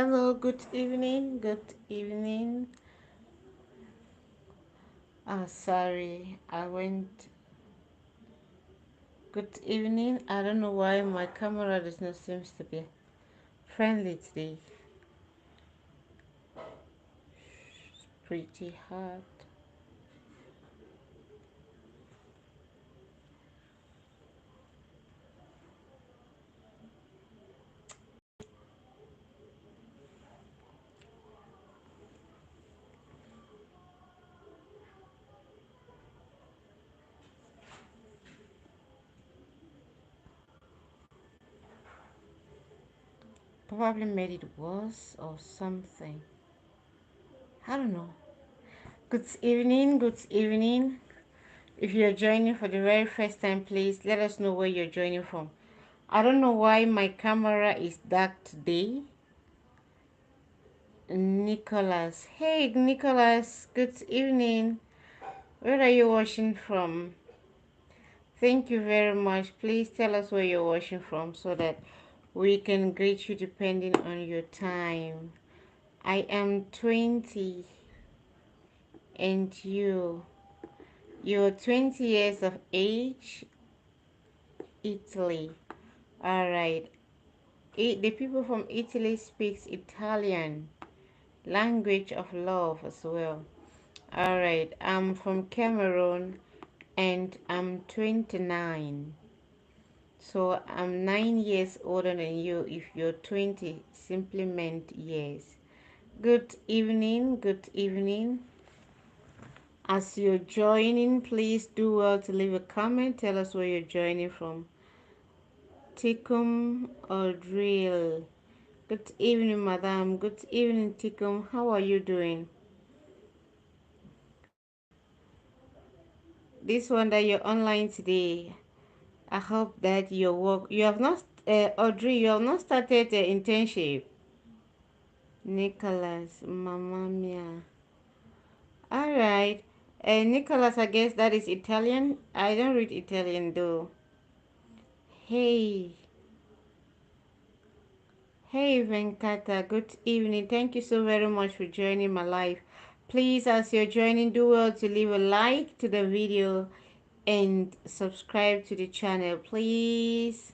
Hello, good evening, good evening. Sorry, I went. Good evening. I don't know why my camera does not seems to be friendly today. It's pretty hard. Probably made it worse or something. I don't know. Good evening, good evening. If you're joining for the very first time, please let us know where you're joining from. I don't know why my camera is dark today. Nicholas. Hey, Nicholas. Good evening. Where are you watching from? Thank you very much. Please tell us where you're watching from so that we can greet you depending on your time. I am 20 and you're 20 years of age, Italy. All right. The people from Italy speaks Italian, language of love as well. All right. I'm from Cameroon and I'm 29. So I'm 9 years older than you. If you're 20, simply meant yes. Good evening, good evening. As you're joining, please do well to leave a comment. Tell us where you're joining from. Tikum or Drill. Good evening, madam. Good evening, Tikum. How are you doing? This one that you're online today. I hope that your work. You have not, Audrey. You have not started the internship. Nicholas, Mamma Mia. All right. Nicholas, I guess that is Italian. I don't read Italian though. Hey, hey Venkata, good evening. Thank you so very much for joining my live. Please, as you're joining, do well to leave a like to the video and subscribe to the channel. Please,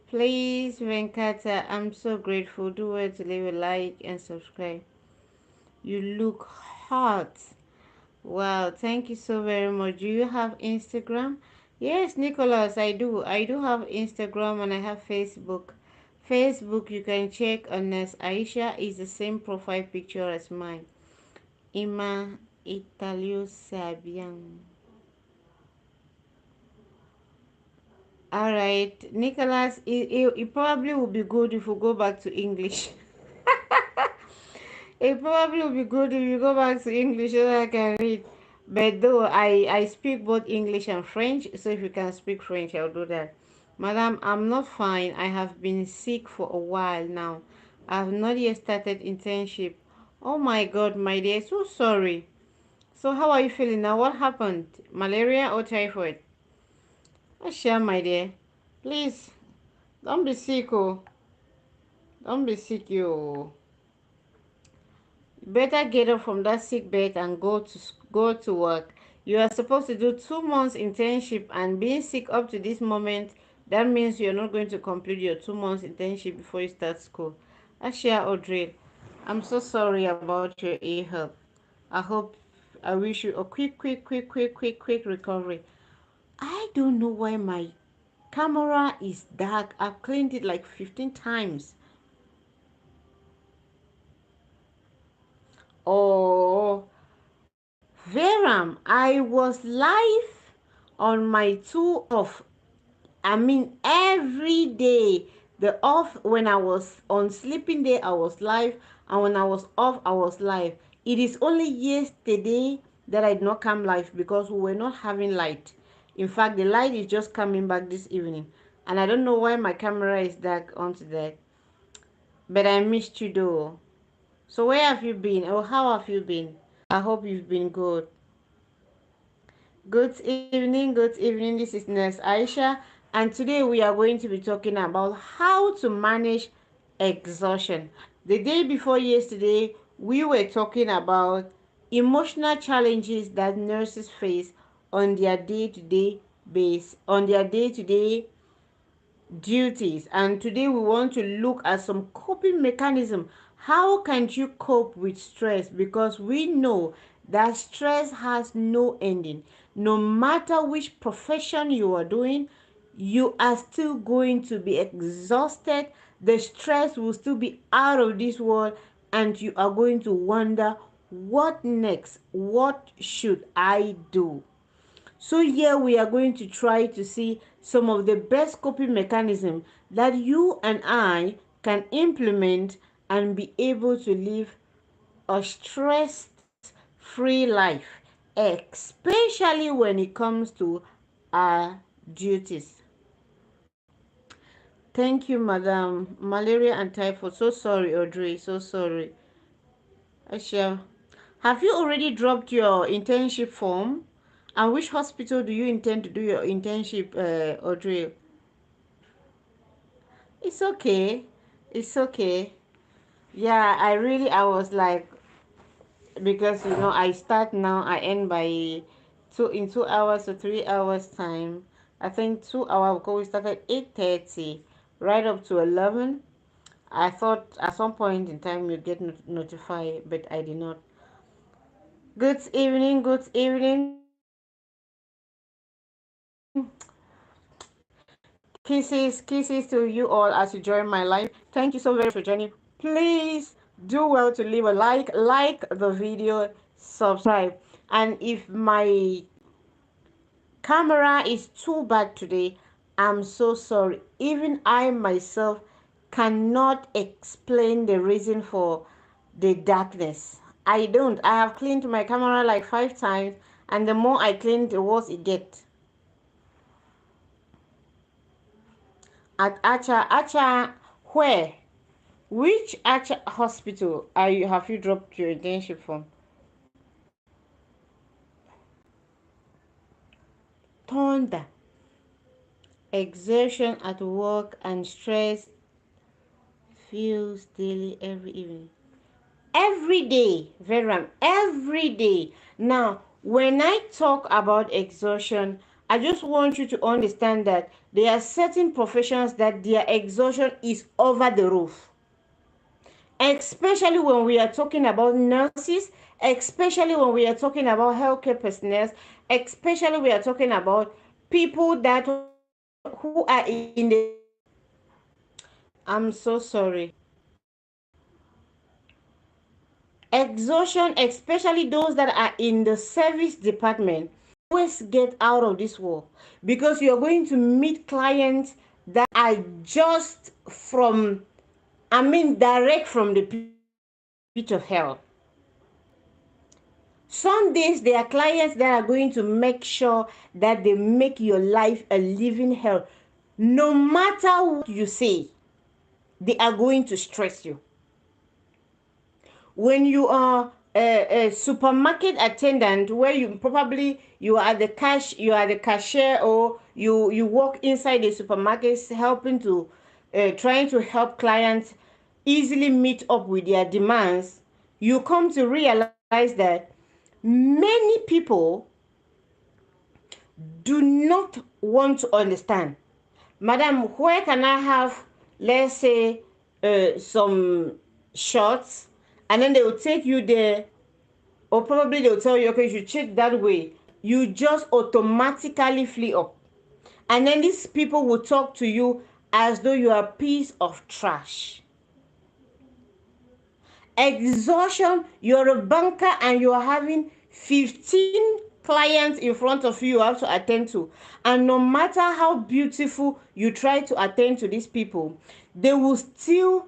please, Venkata, I'm so grateful. Do well to leave a like and subscribe. You look hot. Wow, thank you so very much. Do you have Instagram? Yes, Nicholas, I do. I do have Instagram and I have Facebook. Facebook, you can check on as Aisha is the same profile picture as mine. Ima Italio Sabian. All right, Nicholas, it probably would be good if we go back to English. It probably would be good if you go back to English so that I can read. But though I speak both English and French, so if you can speak French, I'll do that. Madam, I'm not fine. I have been sick for a while now. I have not yet started internship. Oh my God, my dear, so sorry. So how are you feeling now? What happened? Malaria or typhoid? Share, my dear. Please, don't be sick, oh. Don't be sick, you. Better get up from that sick bed and go to work. You are supposed to do 2 months internship and being sick up to this moment, that means you're not going to complete your 2 months internship before you start school. Ashia Audrey, I'm so sorry about your e-help. I wish you a quick recovery. I don't know why my camera is dark. I've cleaned it like 15 times. Oh, Veram, I was live on my 2 off. I mean, every day. The off, when I was on sleeping day, I was live, and when I was off, I was live. It is only yesterday that I did not come live because we were not having light. In fact, the light is just coming back this evening, and I don't know why my camera is dark onto that. But I missed you though. So where have you been? Or how have you been? I hope you've been good. Good evening, good evening. This is Nurse Aisha, and today we are going to be talking about how to manage exhaustion. The day before yesterday, we were talking about emotional challenges that nurses face on their day-to-day base, on their day-to-day duties. And today we want to look at some coping mechanism. How can you cope with stress? Because we know that stress has no ending. No matter which profession you are doing, you are still going to be exhausted. The stress will still be out of this world, and you are going to wonder, what next? What should I do? So here we are going to try to see some of the best coping mechanism that you and I can implement and be able to live a stress-free life, especially when it comes to our duties. Thank you, Madam. Malaria and typhoid. So sorry, Audrey. So sorry. Aisha, have you already dropped your internship form? And which hospital do you intend to do your internship, Audrey? It's okay. It's okay. Yeah, I was like, because I start now, I end by in 2 hours or 3 hours time. I think 2 hours because we started 8:30, right up to 11. I thought at some point in time you'd get notified, but I did not. Good evening, good evening. Kisses to you all as you join my live. Thank you so very much for joining. Please do well to leave a like the video, subscribe. And if my camera is too bad today, I'm so sorry. Even I myself cannot explain the reason for the darkness. I don't. I have cleaned my camera like 5 times, and the more I clean, the worse it gets. At Acha, where? Which Acha hospital have you dropped your internship from? Thunder. Exertion at work and stress feels daily every evening. Every day, Veram, every day. Now, when I talk about exhaustion, I just want you to understand that there are certain professions that their exhaustion is over the roof. Especially when we are talking about nurses, especially when we are talking about healthcare personnel, especially we are talking about people that who are in the, I'm so sorry. Exhaustion, especially those that are in the service department, always get out of this world, because you're going to meet clients that are just from, I mean, direct from the pit of hell. Some days there are clients that are going to make sure that they make your life a living hell. No matter what you say, they are going to stress you. When you are a supermarket attendant, where you are the cashier, or you work inside the supermarkets helping to trying to help clients easily meet up with their demands, you come to realize that many people do not want to understand. Madam, where can I have, let's say, some shots? And then they will take you there, or probably they will tell you, okay, you should check that way. You just automatically flee up. And then these people will talk to you as though you are a piece of trash. Exhaustion, you're a banker and you're having 15 clients in front of you have to attend to, and no matter how beautiful you try to attend to these people, they will still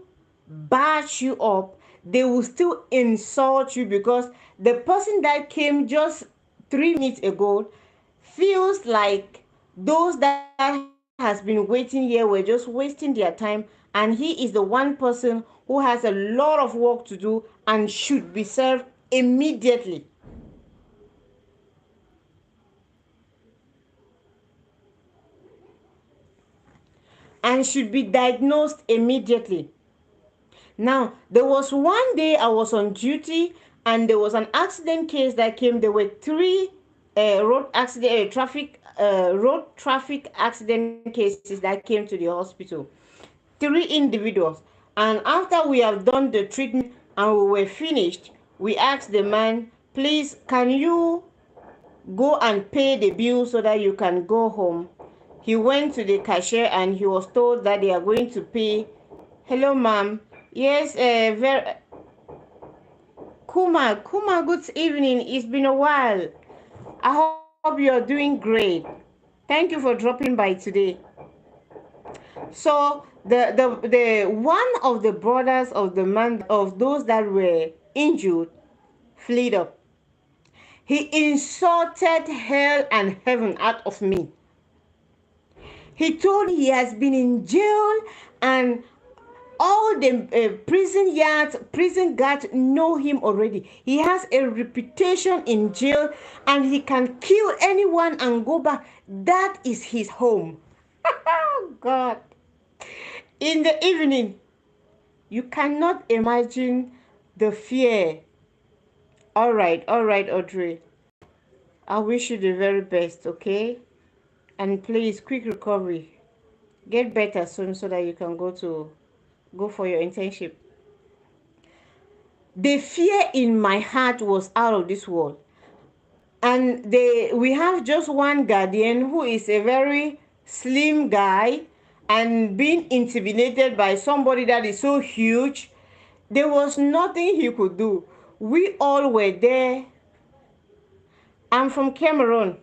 bash you up, they will still insult you, because the person that came just 3 minutes ago feels like those that has been waiting here were just wasting their time, and he is the one person who has a lot of work to do and should be served immediately. And should be diagnosed immediately. Now, there was one day I was on duty and there was an accident case that came. There were three road traffic accident cases that came to the hospital. Three individuals. And after we have done the treatment and we were finished, we asked the man, please, can you go and pay the bill so that you can go home? He went to the cashier and he was told that they are going to pay. Hello, ma'am. Yes, Kuma, good evening. It's been a while. I hope you're doing great. Thank you for dropping by today. So the one of the brothers of the man of those that were injured fled up. He insulted hell and heaven out of me. He told he has been in jail and all the prison guards know him already. He has a reputation in jail and he can kill anyone and go back. That is his home. God. In the evening, you cannot imagine the fear. All right, Audrey. I wish you the very best, okay? And please, quick recovery. Get better soon so that you can go for your internship. The fear in my heart was out of this world. And we have just one guardian who is a very slim guy and being intimidated by somebody that is so huge. There was nothing he could do. We all were there. I'm from Cameroon.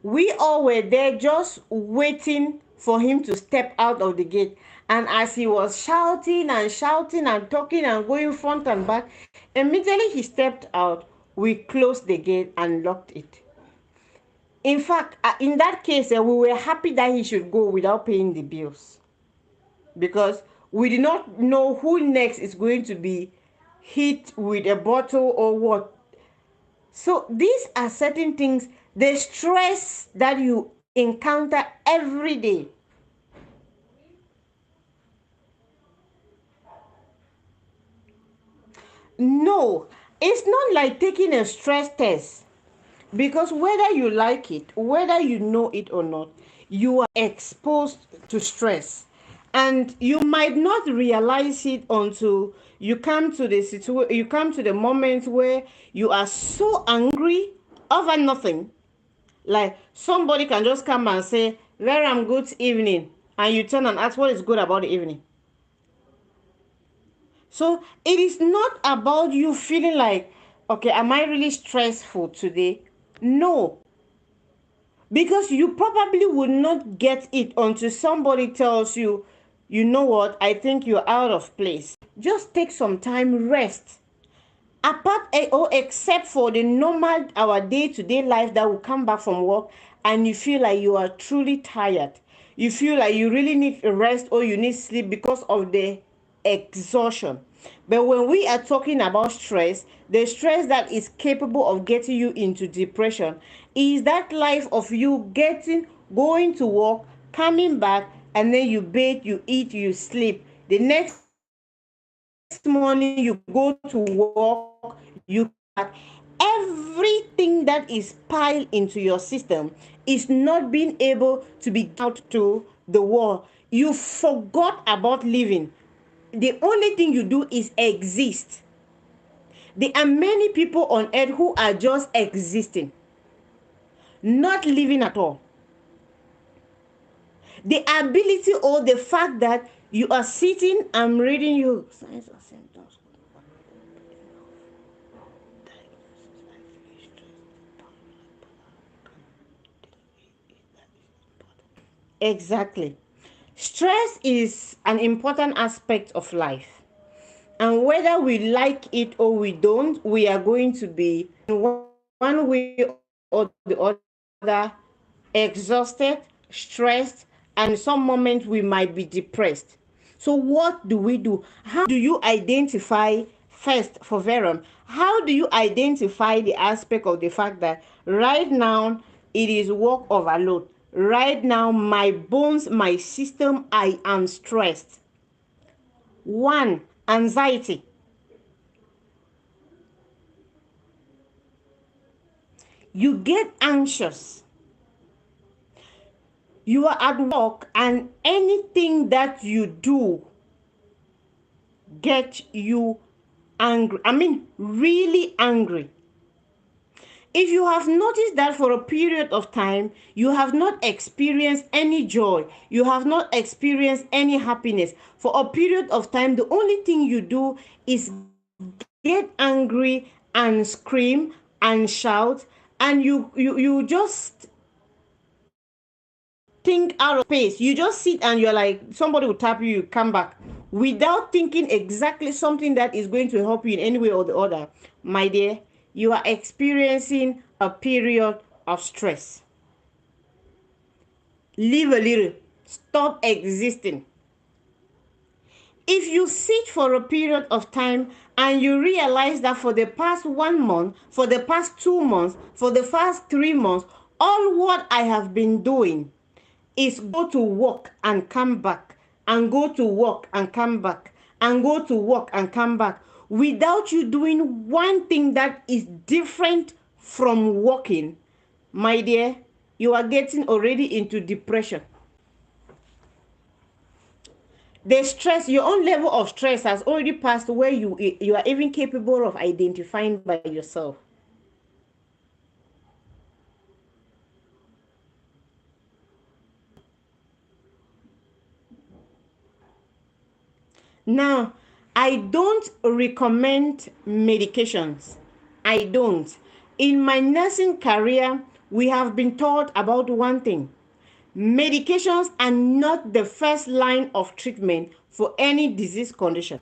We all were there just waiting for him to step out of the gate. And as he was shouting and talking and going front and back, immediately he stepped out. We closed the gate and locked it. In fact, in that case, we were happy that he should go without paying the bills, because we did not know who next is going to be hit with a bottle or what. So these are certain things, the stress that you encounter every day. No, it's not like taking a stress test, because whether you like it, whether you know it or not, you are exposed to stress. And you might not realize it until you come to you come to the moment where you are so angry over nothing. Like somebody can just come and say, very good evening, and you turn and ask what is good about the evening. So it is not about you feeling like, okay, am I really stressful today? No, because you probably would not get it until somebody tells you, you know what, I think you're out of place. Just take some time, rest. Except for the normal, our day-to-day life that will come back from work and you feel like you are truly tired. You feel like you really need rest or you need sleep because of the exhaustion. But when we are talking about stress, the stress that is capable of getting you into depression is that life of you going to work, coming back, and then you bathe, you eat, you sleep. The next morning you go to work, you come back. Everything that is piled into your system is not being able to be given out to the world. You forgot about living. The only thing you do is exist. There are many people on earth who are just existing, not living at all. The ability or the fact that you are sitting, I'm reading you signs and symptoms. Exactly. Stress is an important aspect of life. And whether we like it or we don't, we are going to be in one way or the other exhausted, stressed, and in some moments we might be depressed. So what do we do? How do you identify first for Verum? How do you identify the aspect of the fact that right now it is work overload? Right now, my bones, my system, I am stressed. One, anxiety. You get anxious. You are at work and anything that you do get you angry. I mean, really angry. If you have noticed that for a period of time, you have not experienced any joy, you have not experienced any happiness, for a period of time, the only thing you do is get angry and scream and shout, and you just think out of space. You just sit and you're like, somebody will tap you, you come back without thinking exactly something that is going to help you in any way or the other. My dear, you are experiencing a period of stress. Live a little. Stop existing. If you sit for a period of time and you realize that for the past 1 month, for the past 2 months, for the past 3 months, all what I have been doing is go to work and come back, and go to work and come back, and go to work and come back, without you doing one thing that is different from working, my dear, you are getting already into depression. The stress, your own level of stress has already passed where you are even capable of identifying by yourself. Now, I don't recommend medications. I don't. In my nursing career, we have been taught about one thing. Medications are not the first line of treatment for any disease condition.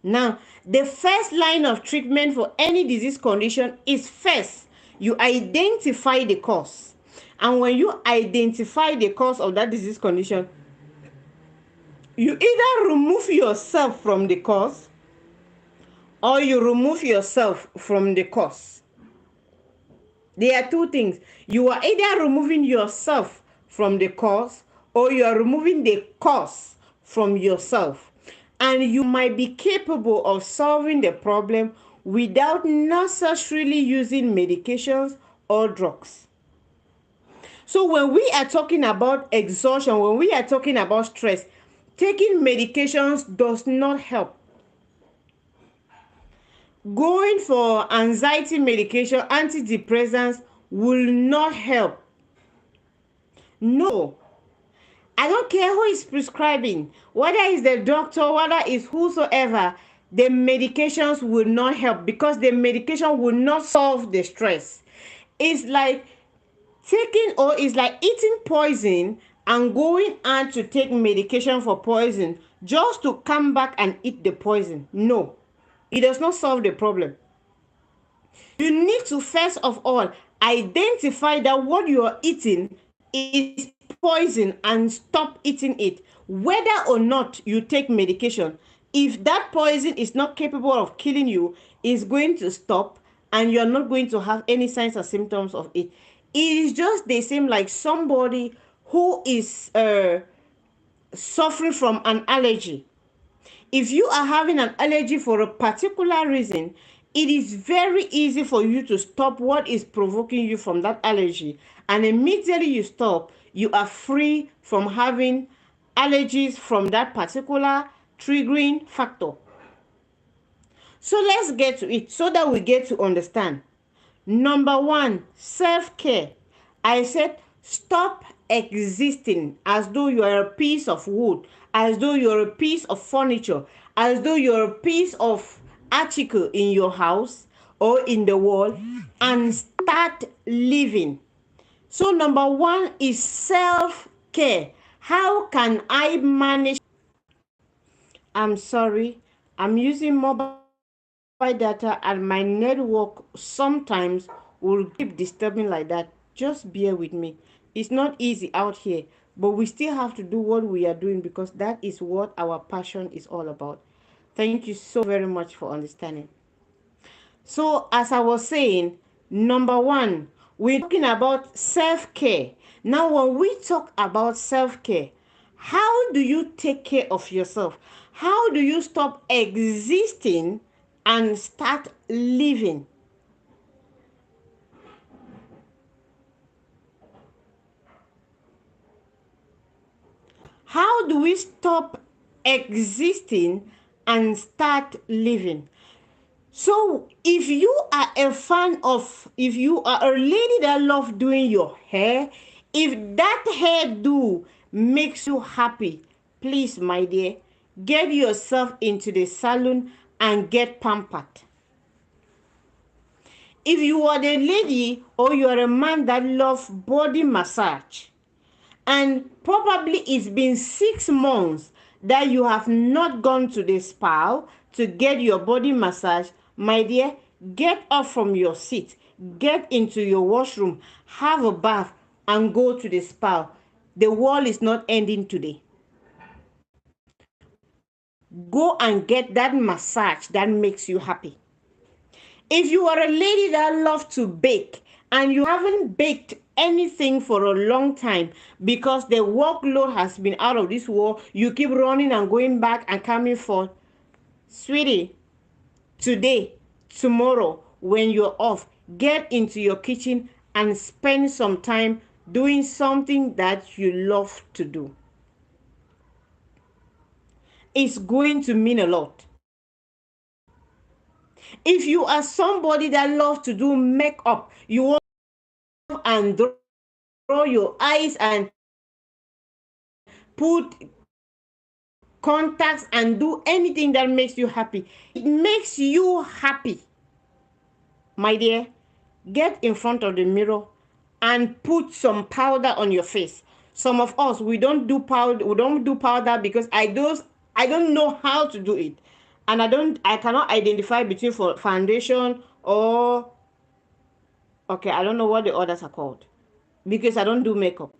Now, the first line of treatment for any disease condition is first, you identify the cause. And when you identify the cause of that disease condition, you either remove yourself from the cause or you remove yourself from the cause. There are two things. You are either removing yourself from the cause or you are removing the cause from yourself. And you might be capable of solving the problem without necessarily using medications or drugs. So when we are talking about exhaustion, when we are talking about stress, taking medications does not help. Going for anxiety medication, antidepressants will not help. No. I don't care who is prescribing, whether it's the doctor, whether it's whosoever, the medications will not help because the medication will not solve the stress. It's like taking, or it's like eating poison and going on to take medication for poison just to come back and eat the poison. No, it does not solve the problem. You need to first of all identify that what you are eating is poison and stop eating it. Whether or not you take medication, if that poison is not capable of killing you, it's going to stop and you're not going to have any signs or symptoms of it. It is just the same like somebody who is suffering from an allergy. If you are having an allergy for a particular reason, it is very easy for you to stop what is provoking you from that allergy. And immediately you stop, you are free from having allergies from that particular triggering factor. So let's get to it so that we get to understand. Number one, self-care. I said stop existing as though you are a piece of wood, as though you're a piece of furniture, as though you're a piece of article in your house or in the world, and start living. So number one is self-care. How can I manage? I'm sorry, I'm using mobile data and my network sometimes will keep disturbing like that. Just bear with me. It's not easy out here, but we still have to do what we are doing because that is what our passion is all about. Thank you so very much for understanding. So as I was saying, number one, we're talking about self-care. Now when we talk about self-care, how do you take care of yourself? How do you stop existing and start living? How do we stop existing and start living? So if you are a lady that loves doing your hair, if that hairdo makes you happy, please, my dear, get yourself into the salon and get pampered. If you are a lady or you are a man that loves body massage, and probably it's been 6 months that you have not gone to the spa to get your body massage, my dear, get up from your seat, get into your washroom, have a bath, and go to the spa. The world is not ending today. Go and get that massage that makes you happy. If you are a lady that loves to bake and you haven't baked anything for a long time because the workload has been out of this world, you keep running and going back and coming forth, sweetie, today, tomorrow, when you're off, get into your kitchen and spend some time doing something that you love to do. It's going to mean a lot. If you are somebody that loves to do makeup, you want and draw your eyes and put contacts and do anything that makes you happy. It makes you happy, my dear. Get in front of the mirror and put some powder on your face. Some of us, we don't do powder because I don't know how to do it. And I cannot identify between foundation or, okay, I don't know what the others are called because I don't do makeup.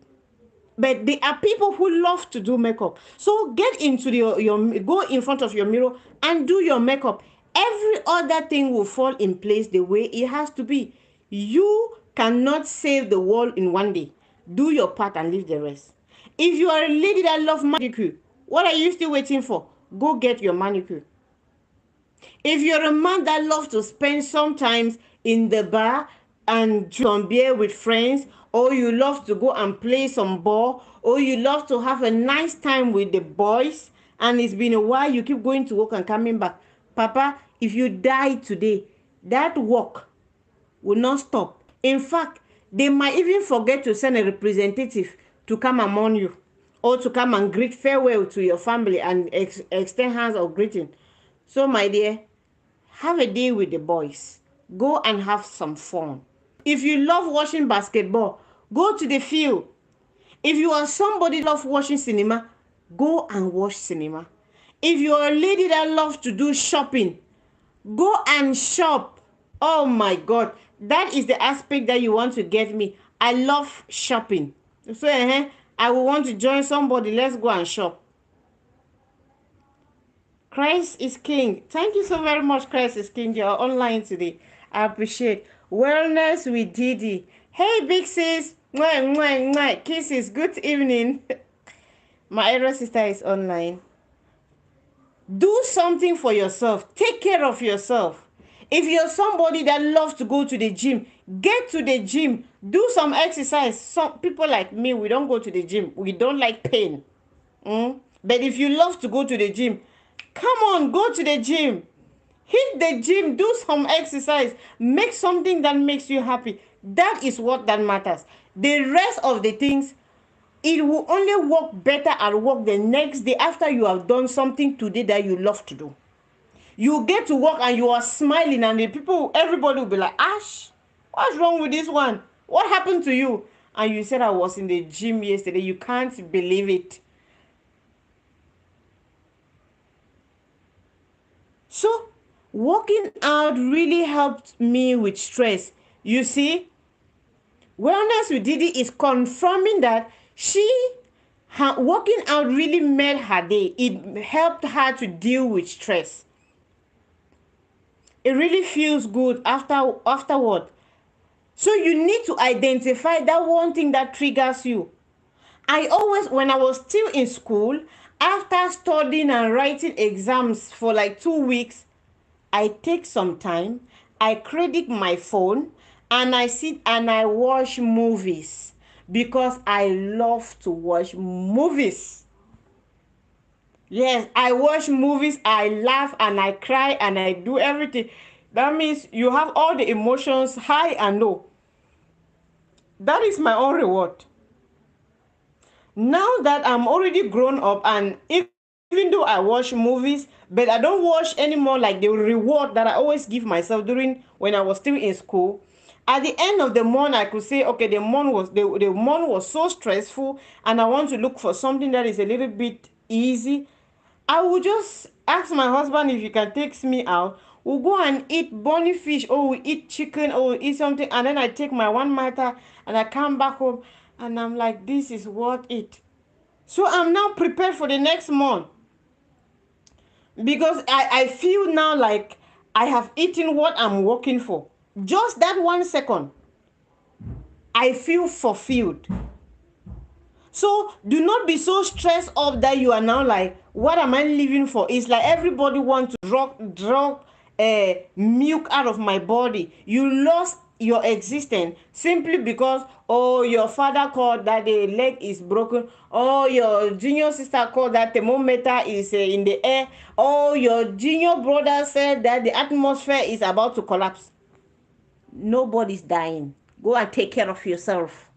But there are people who love to do makeup. So get into your go in front of your mirror and do your makeup. Every other thing will fall in place the way it has to be. You cannot save the world in one day. Do your part and leave the rest. If you are a lady that loves manicure, what are you still waiting for? Go get your manicure. If you're a man that loves to spend sometimes in the bar and drink some beer with friends, or you love to go and play some ball, or you love to have a nice time with the boys, and it's been a while, you keep going to work and coming back. Papa, if you die today, that work will not stop. In fact, they might even forget to send a representative to come among you or to come and greet farewell to your family and extend hands of greeting. So, my dear, have a day with the boys. Go and have some fun. If you love watching basketball, go to the field. If you are somebody that loves watching cinema, go and watch cinema. If you are a lady that loves to do shopping, go and shop. Oh my God, that is the aspect that you want to get me. I love shopping. So I will want to join somebody. Let's go and shop. Christ is King. Thank you so very much, Christ is King. You're online today. I appreciate. Wellness with Didi. Hey, big sis. Mwah, mwah, mwah. Kisses. Good evening. My elder sister is online. Do something for yourself. Take care of yourself. If you're somebody that loves to go to the gym, get to the gym. Do some exercise. Some people like me, we don't go to the gym. We don't like pain. But if you love to go to the gym, come on, go to the gym. Hit the gym, do some exercise, make something that makes you happy. That is what that matters. The rest of the things, it will only work better and work the next day after you have done something today that you love to do. You get to work and you are smiling and everybody will be like, Ash, what's wrong with this one? What happened to you? And you said, I was in the gym yesterday. You can't believe it. So, working out really helped me with stress. You see, Wellness with Didi is confirming that working out really made her day. It helped her to deal with stress. It really feels good afterward. So you need to identify that one thing that triggers you. When I was still in school, After studying and writing exams for like 2 weeks, I take some time, I credit my phone, and I sit and I watch movies because I love to watch movies. Yes, I watch movies, I laugh and I cry and I do everything. That means you have all the emotions, high and low. That is my own reward. Now that I'm already grown up, and even though I watch movies, but I don't watch anymore like the reward that I always give myself during when I was still in school. At the end of the month, I could say, okay, the month was so stressful, and I want to look for something that is a little bit easy. I will just ask my husband if he can take me out. We'll go and eat bunny fish, or we eat chicken, or we eat something, and then I take my one matter and I come back home and I'm like, this is worth it. So I'm now prepared for the next month because I feel now like I have eaten what I'm working for. Just that 1 second, I feel fulfilled. So do not be so stressed up that you are now like, what am I living for? It's like everybody wants to drug milk out of my body. You lost your existence simply because, oh, your father called that the leg is broken, or your junior sister called that thermometer is in the air, or your junior brother said that the atmosphere is about to collapse. Nobody's dying. Go and take care of yourself.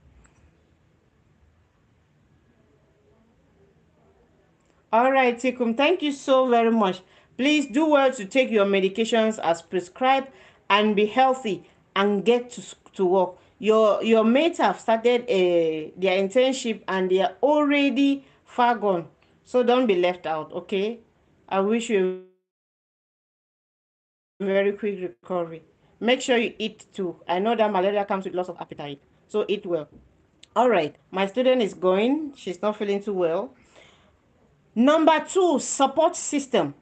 All right, Tikum, thank you so very much. Please do well to take your medications as prescribed and be healthy and get to work. Your mates have started their internship and they are already far gone. So don't be left out, okay? I wish you a very quick recovery. Make sure you eat too. I know that malaria comes with loss of appetite. So eat well. All right, my student is going. She's not feeling too well. Number 2, support system.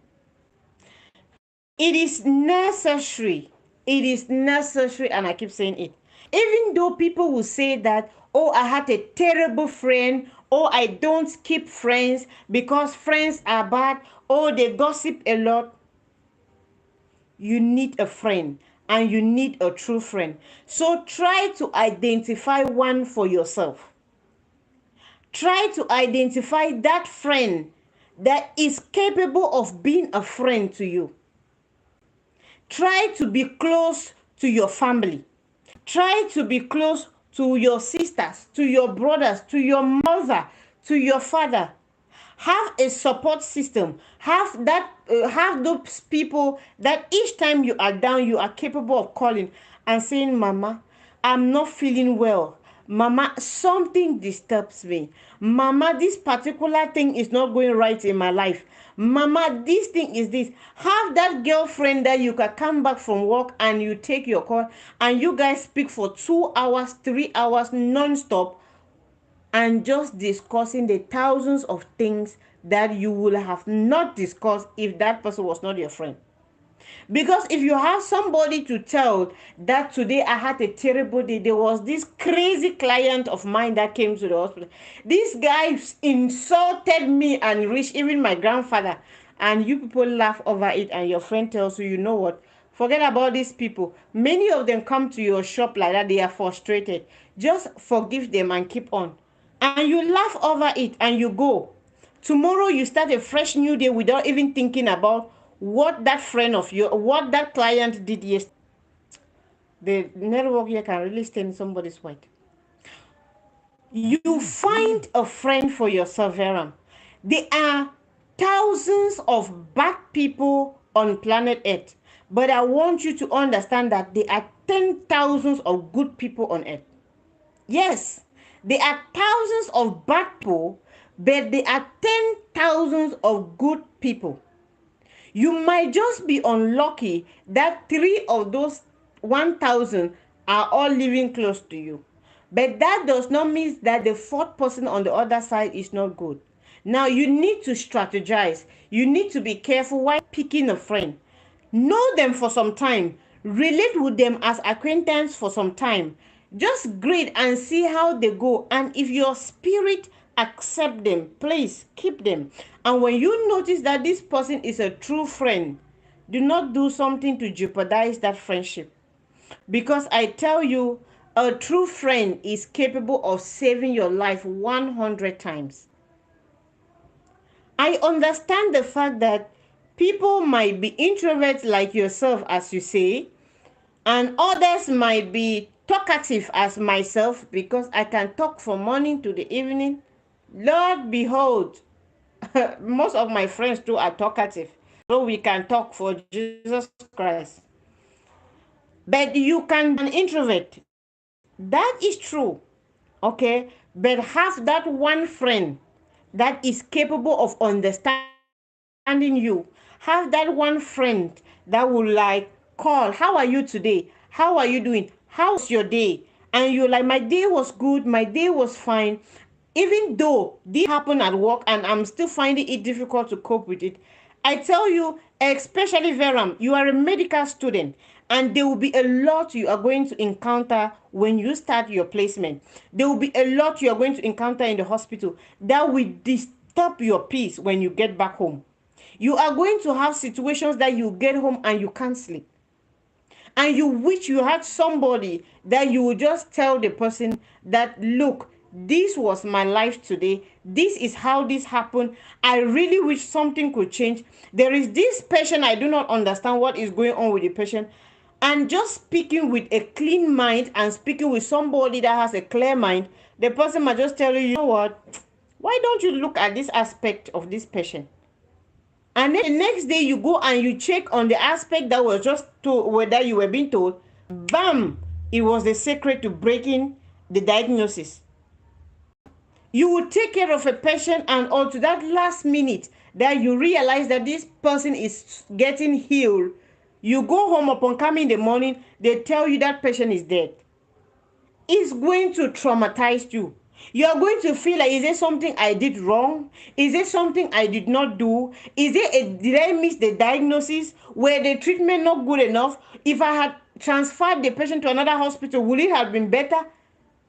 It is necessary. It is necessary, and I keep saying it. Even though people will say that, oh, I had a terrible friend, oh, I don't keep friends because friends are bad, oh, they gossip a lot. You need a friend, and you need a true friend. So try to identify one for yourself. Try to identify that friend that is capable of being a friend to you. Try to be close to your family. Try to be close to your sisters, to your brothers, to your mother, to your father. Have a support system. Have those people that each time you are down, you are capable of calling and saying, Mama, I'm not feeling well. Mama, something disturbs me. Mama, this particular thing is not going right in my life. Mama, this thing is this. Have that girlfriend that you can come back from work and you take your call and you guys speak for 2 hours, 3 hours non-stop, and just discussing the thousands of things that you would have not discussed if that person was not your friend. Because if you have somebody to tell that today I had a terrible day, there was this crazy client of mine that came to the hospital. This guy insulted me and reached even my grandfather. And you people laugh over it, and your friend tells you, you know what? Forget about these people. Many of them come to your shop like that. They are frustrated. Just forgive them and keep on. And you laugh over it and you go. Tomorrow you start a fresh new day without even thinking about what that friend of you, what that client did yesterday. The network here can really stain somebody's white. You find a friend for yourself, Veram. There are thousands of bad people on planet Earth, but I want you to understand that there are 10,000s of good people on Earth. Yes, there are thousands of bad people, but there are 10,000s of good people. You might just be unlucky that 3 of those 1,000 are all living close to you. But that does not mean that the fourth person on the other side is not good. Now you need to strategize. You need to be careful while picking a friend. Know them for some time. Relate with them as acquaintance for some time. Just greet and see how they go. And if your spirit accept them. Please keep them. And when you notice that this person is a true friend, do not do something to jeopardize that friendship. Because I tell you, a true friend is capable of saving your life 100 times. I understand the fact that people might be introverts like yourself, as you say, and others might be talkative as myself, because I can talk from morning to the evening. Lord behold, most of my friends too are talkative. So we can talk for Jesus Christ. But you can be an introvert. That is true. Okay? But have that one friend that is capable of understanding you. Have that one friend that will like call, how are you today? How are you doing? How was your day? And you're like, my day was good, my day was fine. Even though this happened at work and I'm still finding it difficult to cope with it, I tell you, especially Veram, you are a medical student, and there will be a lot you are going to encounter when you start your placement. There will be a lot you are going to encounter in the hospital that will disturb your peace when you get back home. You are going to have situations that you get home and you can't sleep, and you wish you had somebody that you would just tell the person that, look, this was my life today, this is how this happened, I really wish something could change. There is this patient, I do not understand what is going on with the patient. And just speaking with a clean mind and speaking with somebody that has a clear mind, the person might just tell you, you know what, why don't you look at this aspect of this patient? And then the next day you go and you check on the aspect that was just told, whether you were being told, bam, it was the secret to breaking the diagnosis. You will take care of a patient, and up to that last minute that you realize that this person is getting healed, you go home, upon coming in the morning, they tell you that patient is dead. It's going to traumatize you. You're going to feel like, is there something I did wrong? Is there something I did not do? Did I miss the diagnosis? Were the treatment not good enough? If I had transferred the patient to another hospital, would it have been better?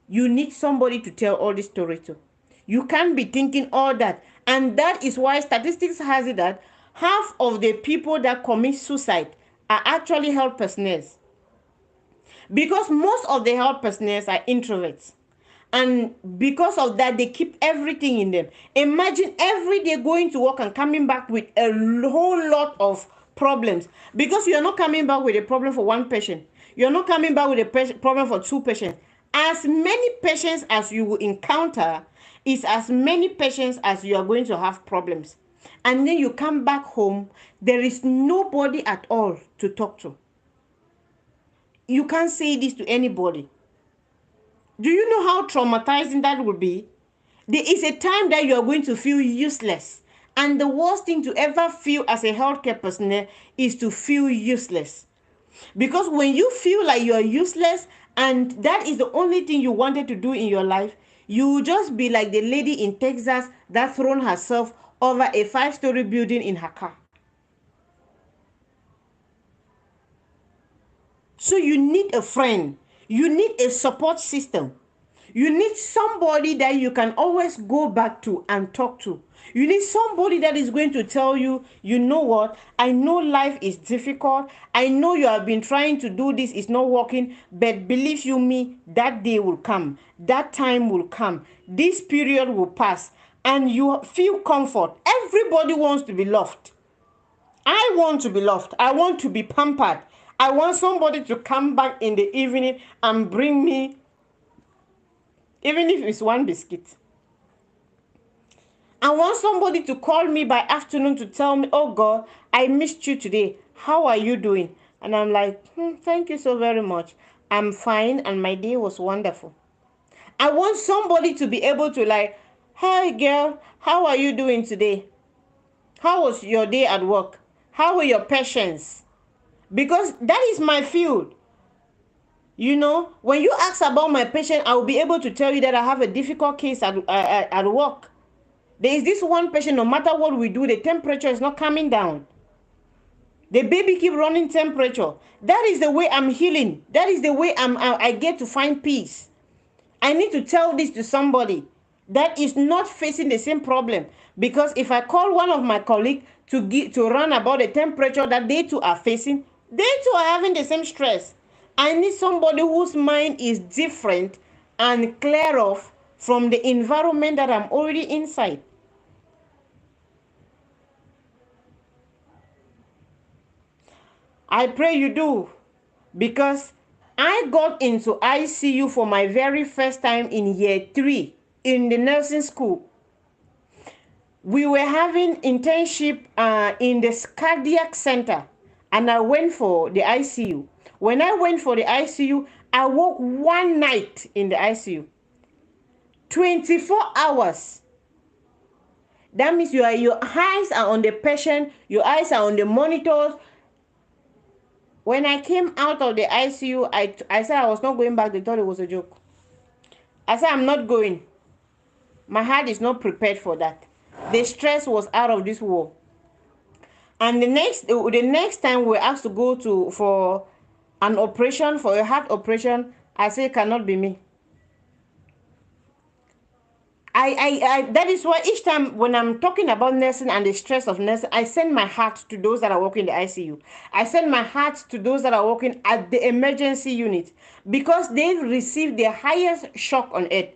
You need somebody to tell all this story to. You can't be thinking all that. And that is why statistics has it that half of the people that commit suicide are actually health personnel. Because most of the health personnel are introverts. And because of that, they keep everything in them. Imagine every day going to work and coming back with a whole lot of problems. Because you're not coming back with a problem for one patient. You're not coming back with a problem for two patients. As many patients as you will encounter is as many patients as you are going to have problems. And then you come back home, there is nobody at all to talk to. You can't say this to anybody. Do you know how traumatizing that would be? There is a time that you are going to feel useless. And the worst thing to ever feel as a healthcare personnel is to feel useless. Because when you feel like you are useless and that is the only thing you wanted to do in your life, you will just be like the lady in Texas that thrown herself over a 5-story building in her car. So you need a friend. You need a support system. You need somebody that you can always go back to and talk to. You need somebody that is going to tell you, you know what, I know life is difficult. I know you have been trying to do this, it's not working, but believe you me, that day will come. That time will come. This period will pass. And you feel comfort. Everybody wants to be loved. I want to be loved. I want to be pampered. I want somebody to come back in the evening and bring me, even if it's one biscuit. I want somebody to call me by afternoon to tell me, oh God, I missed you today. How are you doing? And I'm like, thank you so very much. I'm fine and my day was wonderful. I want somebody to be able to like, hey girl, how are you doing today? How was your day at work? How were your patients? Because that is my field. You know, when you ask about my patient, I will be able to tell you that I have a difficult case at work. There is this one patient, no matter what we do, the temperature is not coming down. The baby keep running temperature. That is the way I'm healing. That is the way I get to find peace. I need to tell this to somebody. that is not facing the same problem. Because if I call one of my colleagues to run about the temperature that they too are facing, they too are having the same stress. I need somebody whose mind is different and clear off from the environment that I'm already inside. I pray you do, because I got into ICU for my very first time in year 3 in the nursing school. We were having internship in the cardiac center, and I went for the ICU. When I went for the ICU, I woke one night in the ICU. 24 hours. That means your eyes are on the patient, your eyes are on the monitors. When I came out of the ICU, I said I was not going back. They thought it was a joke. I said I'm not going. My heart is not prepared for that. The stress was out of this world. And the next time we were asked to go for an operation, for a heart operation, I said it cannot be me. That is why each time when I'm talking about nursing and the stress of nursing, I send my heart to those that are working in the ICU. I send my heart to those that are working at the emergency unit, because they've received the highest shock on earth.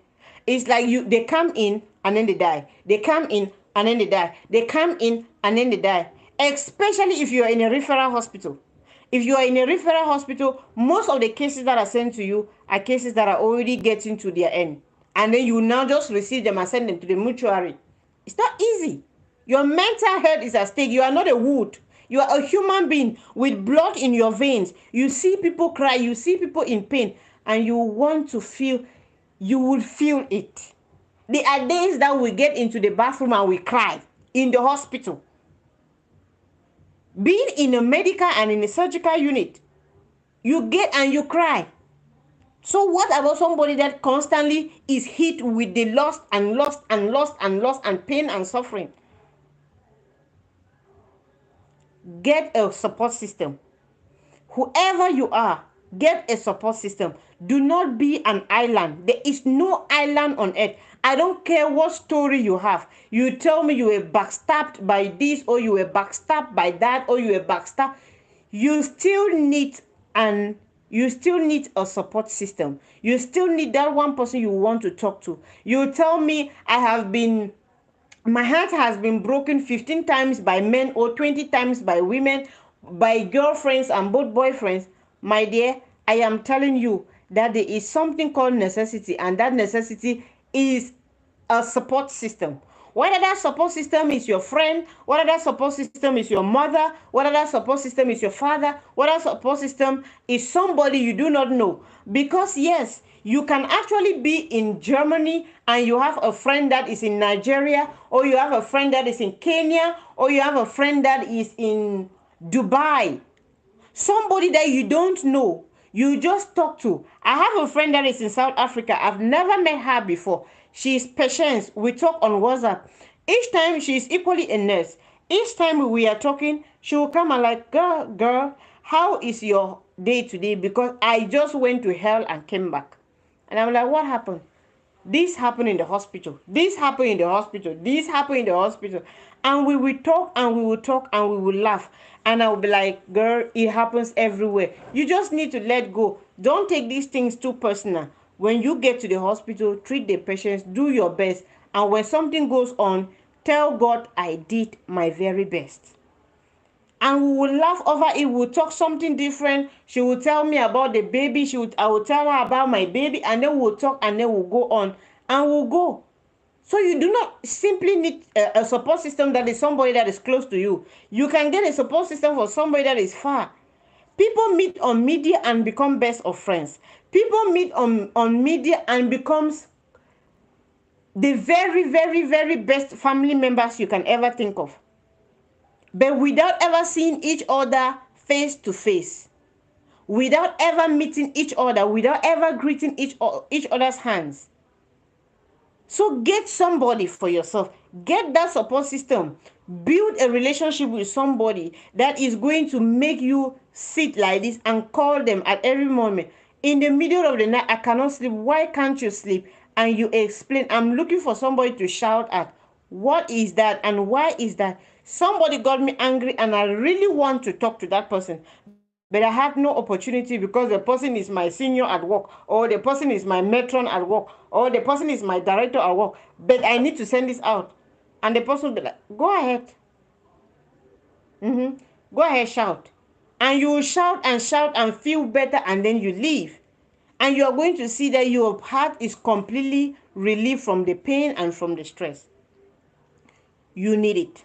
It's like they come in and then they die. They come in and then they die. They come in and then they die. Especially if you are in a referral hospital. If you are in a referral hospital, most of the cases that are sent to you are cases that are already getting to their end. And then you now just receive them and send them to the mortuary. It's not easy. Your mental health is at stake. You are not a wood. You are a human being with blood in your veins. You see people cry. You see people in pain. And you want to feel, you will feel it. There are days that we get into the bathroom and we cry in the hospital. Being in a medical and in a surgical unit, you get and you cry. So what about somebody that constantly is hit with the loss and loss and loss and loss and pain and suffering? Get a support system. Whoever you are, get a support system. Do not be an island. There is no island on earth. I don't care what story you have. You tell me you were backstabbed by this, or you were backstabbed by that, or you were backstabbed. You still need a support system. You still need that one person you want to talk to. You tell me my heart has been broken 15 times by men or 20 times by women, by girlfriends and both boyfriends. My dear, I am telling you that there is something called necessity, and that necessity is a support system. Whether that support system is your friend, whether that support system is your mother, whether that support system is your father, whether that support system is somebody you do not know. Because yes, you can actually be in Germany and you have a friend that is in Nigeria, or you have a friend that is in Kenya, or you have a friend that is in Dubai. Somebody that you don't know, you just talk to. I have a friend that is in South Africa. I've never met her before. She's Patience. We talk on WhatsApp. Each time she's equally a nurse. Each time we are talking, she will come and like, girl, how is your day today? Because I just went to hell and came back. And I'm like, what happened? This happened in the hospital. This happened in the hospital. This happened in the hospital. And we will talk and we will talk and we will laugh. And I'll be like, girl, it happens everywhere. You just need to let go. Don't take these things too personal. When you get to the hospital, treat the patients, do your best. And when something goes on, tell God I did my very best. And we will laugh over it. We'll talk something different. She will tell me about the baby. I will tell her about my baby. And then we'll talk and then we'll go on. And we'll go. So you do not simply need a support system that is somebody that is close to you. You can get a support system for somebody that is far. People meet on media and become best of friends. People meet on media and becomes the very, very, very best family members you can ever think of. But without ever seeing each other face to face. Without ever meeting each other. Without ever greeting each other's hands. So get somebody for yourself. Get that support system. Build a relationship with somebody that is going to make you sit like this and call them at every moment. In the middle of the night, I cannot sleep. Why can't you sleep? and you explain, I'm looking for somebody to shout at. What is that and why is that? Somebody got me angry and I really want to talk to that person, but I have no opportunity because the person is my senior at work, or the person is my matron at work, or the person is my director at work, but I need to send this out. And the person will be like, go ahead. Go ahead, shout. And you will shout and feel better, and then you leave. And you are going to see that your heart is completely relieved from the pain and from the stress. You need it.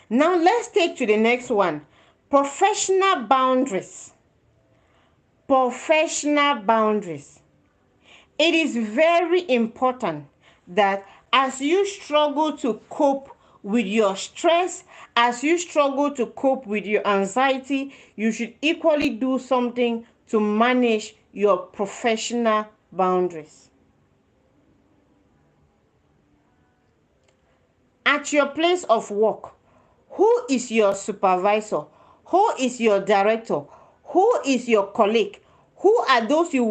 Now let's take to the next one. Professional boundaries. Professional boundaries. It is very important that as you struggle to cope with your stress, as you struggle to cope with your anxiety, you should equally do something to manage your professional boundaries. At your place of work, who is your supervisor? Who is your director? Who is your colleague? Who are those you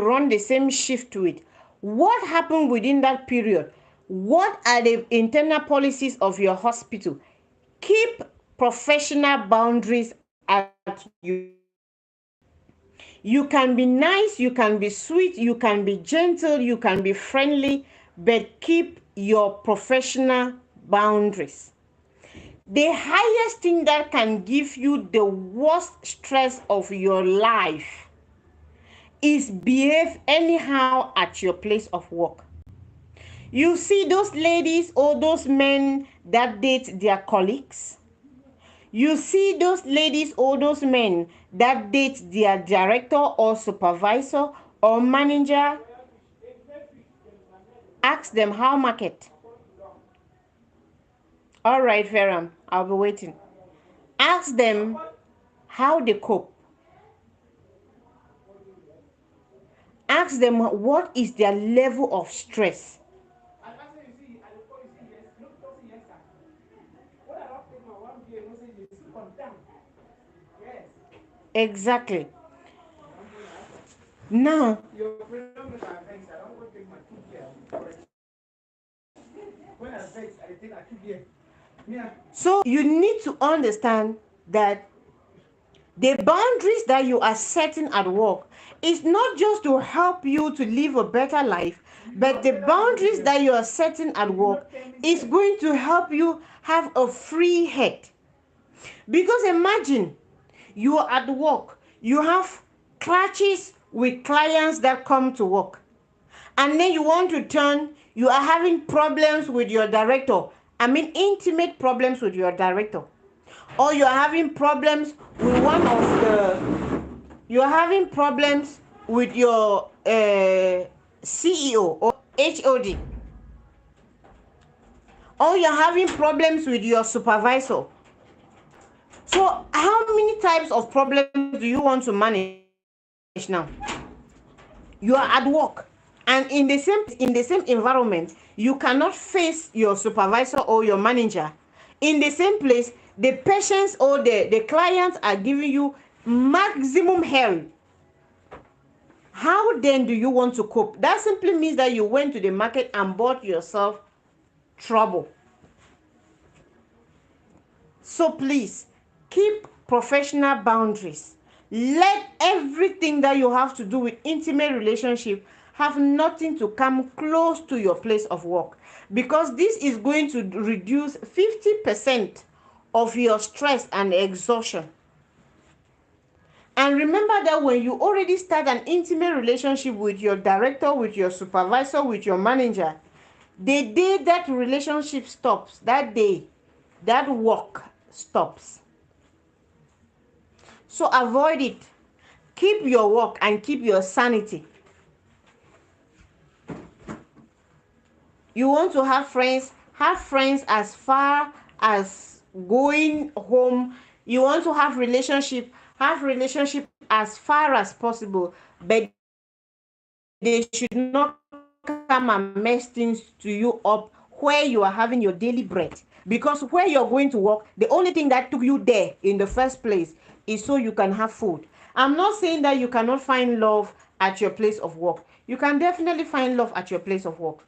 run the same shift with? What happened within that period? What are the internal policies of your hospital? Keep professional boundaries at your work. You can be nice, you can be sweet, you can be gentle, you can be friendly, but keep your professional boundaries. The highest thing that can give you the worst stress of your life is behave anyhow at your place of work. You see those ladies or those men that date their colleagues. You see those ladies or those men that date their director or supervisor or manager. Ask them how market. All right, Ferram, I'll be waiting. Ask them how they cope. Ask them what is their level of stress. Exactly. Now, so you need to understand that the boundaries that you are setting at work is not just to help you to live a better life, but the boundaries that you are setting at work is going to help you have a free head. Because imagine you are at work, you have clashes with clients that come to work, and then you want to turn, you are having problems with your director. I mean, intimate problems with your director. Or you're having problems with you're having problems with your CEO or HOD. Or you're having problems with your supervisor. So how many types of problems do you want to manage now? You are at work, and in the same environment, you cannot face your supervisor or your manager. In the same place, the patients or the clients are giving you maximum hell. How then do you want to cope? That simply means that you went to the market and bought yourself trouble. So please, keep professional boundaries. Let everything that you have to do with intimate relationship have nothing to come close to your place of work, because this is going to reduce 50% of your stress and exhaustion. And remember that when you already start an intimate relationship with your director, with your supervisor, with your manager, the day that relationship stops, that day, that work stops. So avoid it. Keep your work and keep your sanity. You want to have friends as far as going home. You want to have relationship as far as possible, but they should not come and mess things to you up where you are having your daily bread. Because where you're going to work, the only thing that took you there in the first place is so you can have food. I'm not saying that you cannot find love at your place of work. You can definitely find love at your place of work.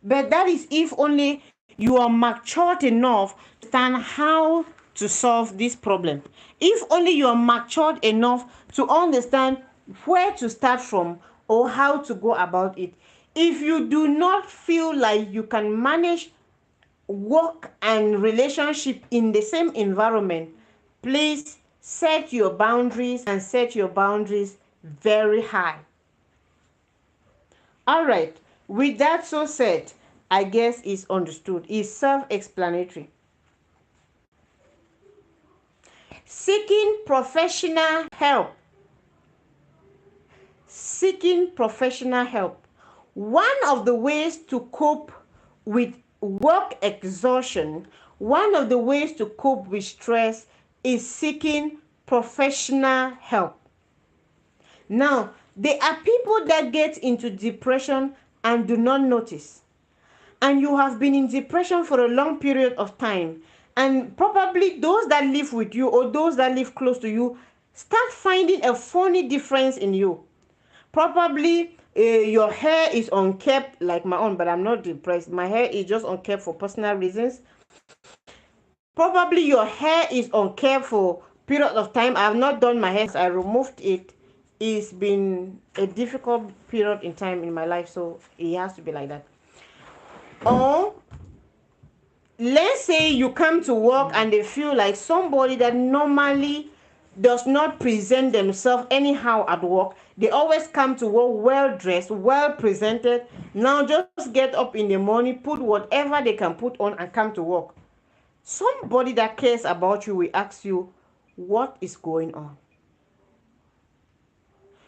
But that is if only you are matured enough to understand how to solve this problem. If only you are matured enough to understand where to start from or how to go about it. If you do not feel like you can manage work and relationship in the same environment, please set your boundaries and set your boundaries very high. All right, with that so said, I guess it's understood, it's self-explanatory. Seeking professional help. Seeking professional help. One of the ways to cope with work exhaustion, one of the ways to cope with stress is seeking professional help. Now, there are people that get into depression and do not notice. And you have been in depression for a long period of time. And probably those that live with you or those that live close to you start finding a funny difference in you. Probably your hair is unkept like my own, but I'm not depressed. My hair is just unkept for personal reasons. Probably your hair is unkept for period of time. I have not done my hair since I removed it. It's been a difficult period in time in my life, so it has to be like that. Or let's say you come to work and they feel like somebody that normally does not present themselves anyhow at work. They always come to work well dressed, well presented. Now just get up in the morning, put whatever they can put on and come to work. Somebody that cares about you will ask you, what is going on?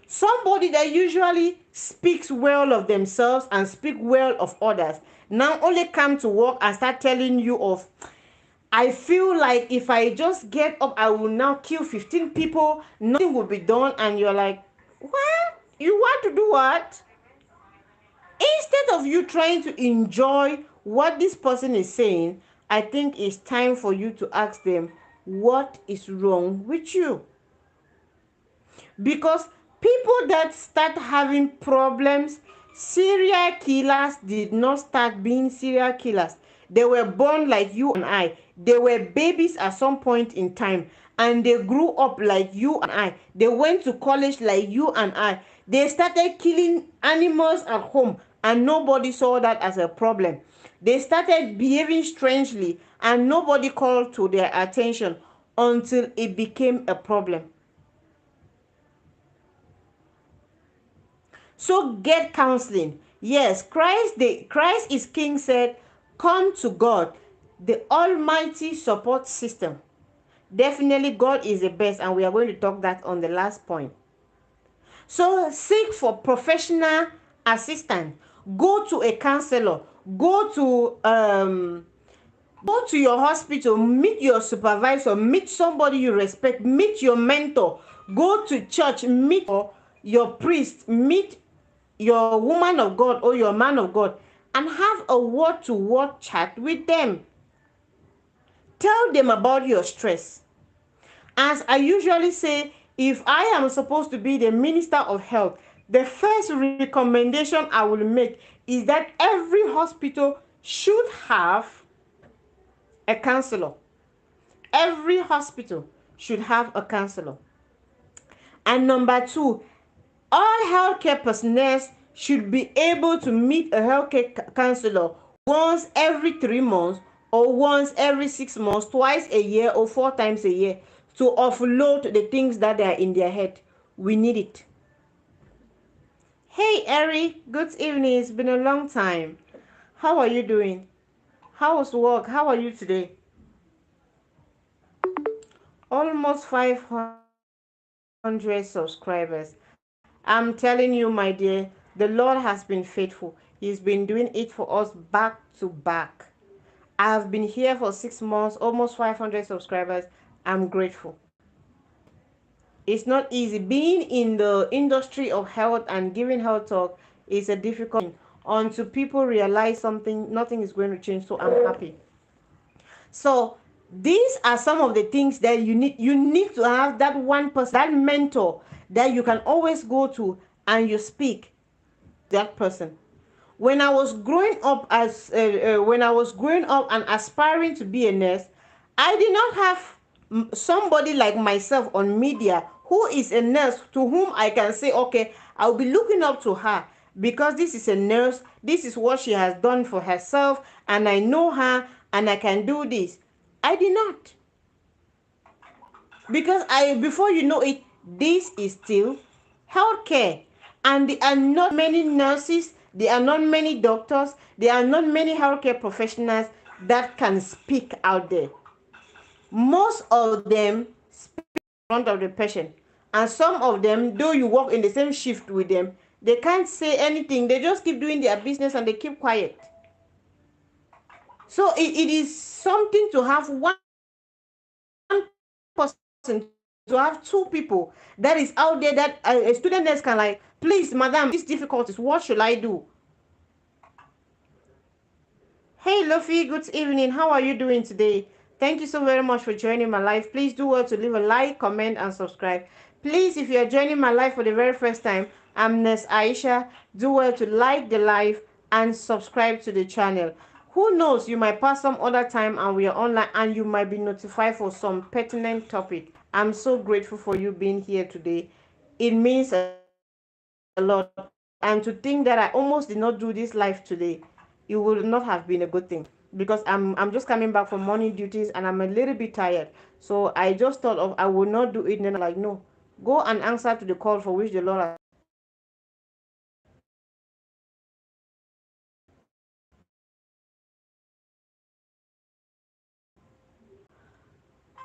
Somebody that usually speaks well of themselves and speak well of others now only come to work and start telling you of, I feel like if I just get up, I will now kill 15 people, nothing will be done. And you're like, what? You want to do what? Instead of you trying to enjoy what this person is saying, I think it's time for you to ask them, what is wrong with you? Because people that start having problems, serial killers did not start being serial killers. They were born like you and I. They were babies at some point in time. And they grew up like you and I. They went to college like you and I. They started killing animals at home. And nobody saw that as a problem. They started behaving strangely. And nobody called to their attention until it became a problem. So get counseling. Yes, Christ is King said, come to God, the almighty support system. Definitely God is the best, and we are going to talk that on the last point. So seek for professional assistance. Go to a counselor. Go to your hospital, meet your supervisor, meet somebody you respect, meet your mentor. Go to church, meet your priest, meet your woman of God or your man of God, and have a word-to-word chat with them. Tell them about your stress. As I usually say, if I am supposed to be the minister of health, the first recommendation I will make is that every hospital should have a counselor. Every hospital should have a counselor. And number two, all healthcare personnel should be able to meet a healthcare counselor once every 3 months or once every 6 months, twice a year or 4 times a year to offload the things that are in their head. We need it. Hey, Eric, good evening. It's been a long time. How are you doing? How was work? How are you today? Almost 500 subscribers. I'm telling you, my dear, the Lord has been faithful. He's been doing it for us back to back. I've been here for 6 months, almost 500 subscribers. I'm grateful. It's not easy. Being in the industry of health and giving health talk is a difficult thing. Until people realize something, nothing is going to change. So I'm happy. So these are some of the things that you need. You need to have that one person, that mentor that you can always go to and you speak that person. When I was growing up when I was growing up and aspiring to be a nurse, I did not have somebody like myself on media who is a nurse to whom I can say, okay, I'll be looking up to her because this is a nurse, this is what she has done for herself, and I know her and I can do this. I did not. Because before you know it, this is still healthcare, and there are not many nurses, there are not many doctors, there are not many healthcare professionals that can speak out there. Most of them speak in front of the patient, and some of them, though you work in the same shift with them, they can't say anything. They just keep doing their business and they keep quiet. So it is something to have one person, to have two people that is out there that a student nurse can like, please madam, these difficulties, what should I do? Hey Luffy, good evening, how are you doing today? Thank you so very much for joining my live. Please do well to leave a like, comment and subscribe. Please, if you are joining my live for the very first time, I'm Nurse Aisha. Do well to like the live and subscribe to the channel. Who knows, you might pass some other time and we are online and you might be notified for some pertinent topic. I'm so grateful for you being here today. It means a lot. And to think that I almost did not do this live today, it would not have been a good thing, because I'm just coming back from morning duties and I'm a little bit tired. So I just thought of I will not do it, and then I'm like, no, go and answer to the call for which the Lord has.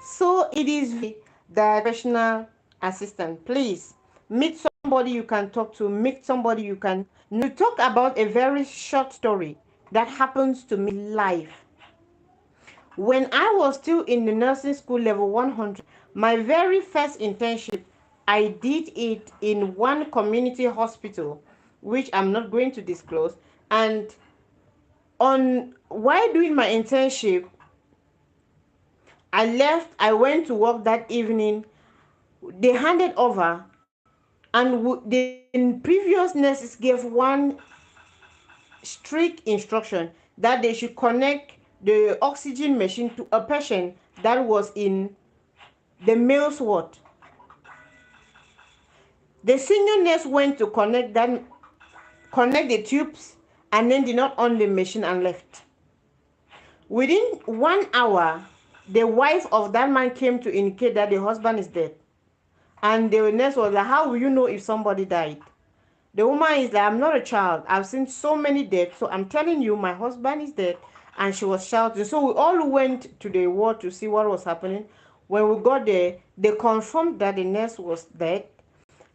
So it is that professional assistant. Please meet somebody you can talk to, meet somebody you can. To talk about a very short story that happens to me live. When I was still in the nursing school level 100, my very first internship, I did it in one community hospital, which I'm not going to disclose. And on while doing my internship, I left, I went to work that evening. They handed over, and the previous nurses gave one strict instruction that they should connect the oxygen machine to a patient that was in the male's ward. The senior nurse went to connect the tubes, and then did not on the machine and left. Within 1 hour, the wife of that man came to indicate that the husband is dead. And the nurse was like, how will you know if somebody died? The woman is like, I'm not a child. I've seen so many deaths, so I'm telling you, my husband is dead. And she was shouting. So we all went to the ward to see what was happening. When we got there, they confirmed that the nurse was dead,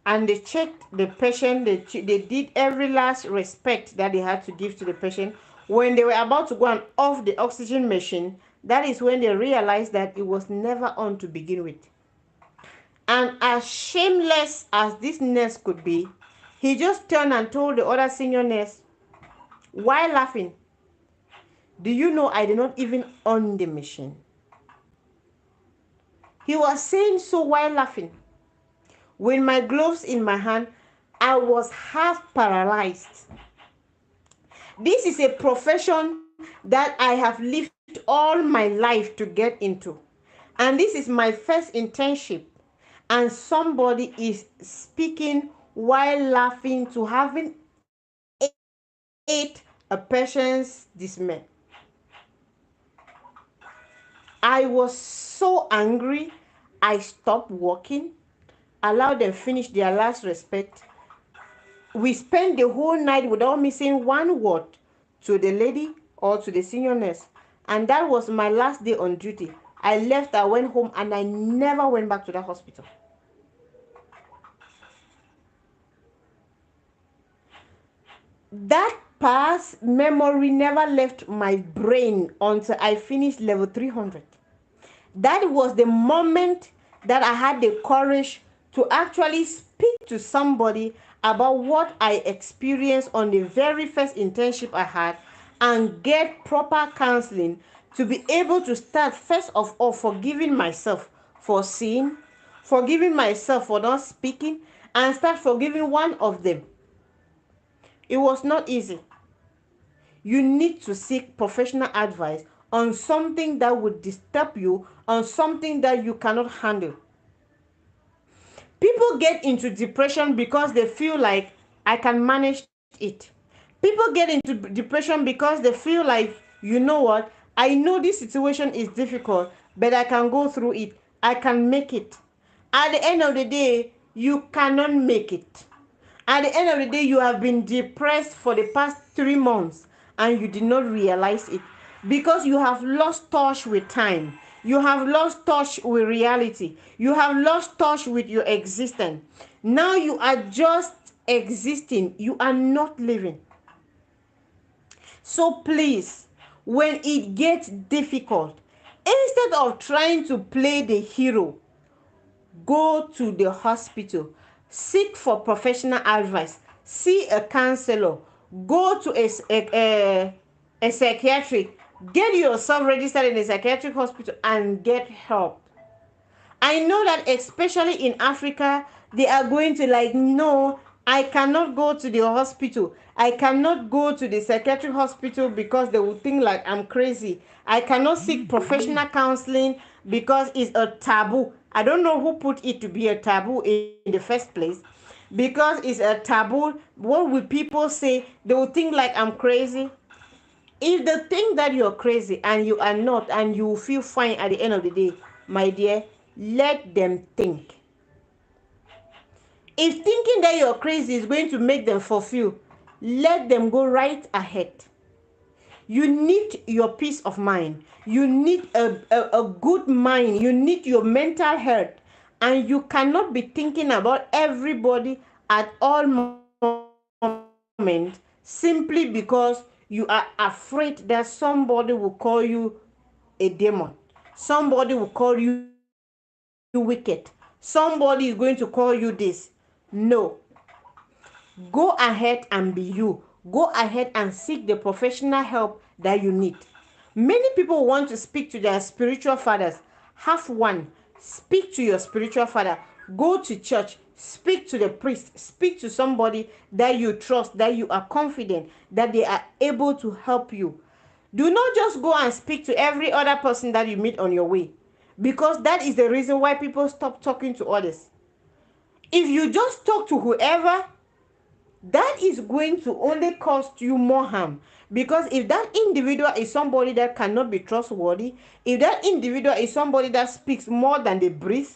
and they checked the patient. They did every last respect that they had to give to the patient. When they were about to go and off the oxygen machine, that is when they realized that it was never on to begin with. And as shameless as this nurse could be, he just turned and told the other senior nurse, why laughing? Do you know I did not even on the machine? He was saying so while laughing. With my gloves in my hand, I was half paralyzed. This is a profession that I have lived all my life to get into. And this is my first internship. And somebody is speaking while laughing to having ate a patient's dismay. I was so angry. I stopped working, allowed them finish their last respect. We spent the whole night without missing one word to the lady or to the senior nurse. And that was my last day on duty. I left, I went home, and I never went back to that hospital. That past memory never left my brain until I finished level 300. That was the moment that I had the courage to actually speak to somebody about what I experienced on the very first internship I had, and get proper counseling to be able to start, first of all, forgiving myself for seeing, forgiving myself for not speaking, and start forgiving one of them. It was not easy. You need to seek professional advice on something that would disturb you, on something that you cannot handle. People get into depression because they feel like I can manage it. People get into depression because they feel like, you know what, I know this situation is difficult, but I can go through it. I can make it. At the end of the day, you cannot make it. At the end of the day, you have been depressed for the past 3 months and you did not realize it because you have lost touch with time. You have lost touch with reality. You have lost touch with your existence. Now you are just existing. You are not living. So please, when it gets difficult, instead of trying to play the hero, go to the hospital, seek for professional advice, see a counselor, go to a psychiatric, get yourself registered in a psychiatric hospital and get help. I know that especially in Africa, they are going to like, no, I cannot go to the hospital. I cannot go to the psychiatric hospital because they will think like I'm crazy. I cannot seek professional counseling because it's a taboo. I don't know who put it to be a taboo in the first place. Because it's a taboo, what will people say? They will think like I'm crazy. If they think that you're crazy and you are not, and you feel fine at the end of the day, my dear, let them think. If thinking that you're crazy is going to make them fulfill, let them go right ahead. You need your peace of mind. You need a good mind. You need your mental health. And you cannot be thinking about everybody at all moments simply because you are afraid that somebody will call you a demon. Somebody will call you wicked. Somebody is going to call you this. No. Go ahead and be you. Go ahead and seek the professional help that you need. Many people want to speak to their spiritual fathers. Have one. Speak to your spiritual father. Go to church. Speak to the priest. Speak to somebody that you trust, that you are confident that they are able to help you. Do not just go and speak to every other person that you meet on your way, because that is the reason why people stop talking to others. If you just talk to whoever, that is going to only cost you more harm. Because if that individual is somebody that cannot be trustworthy, if that individual is somebody that speaks more than they breathe,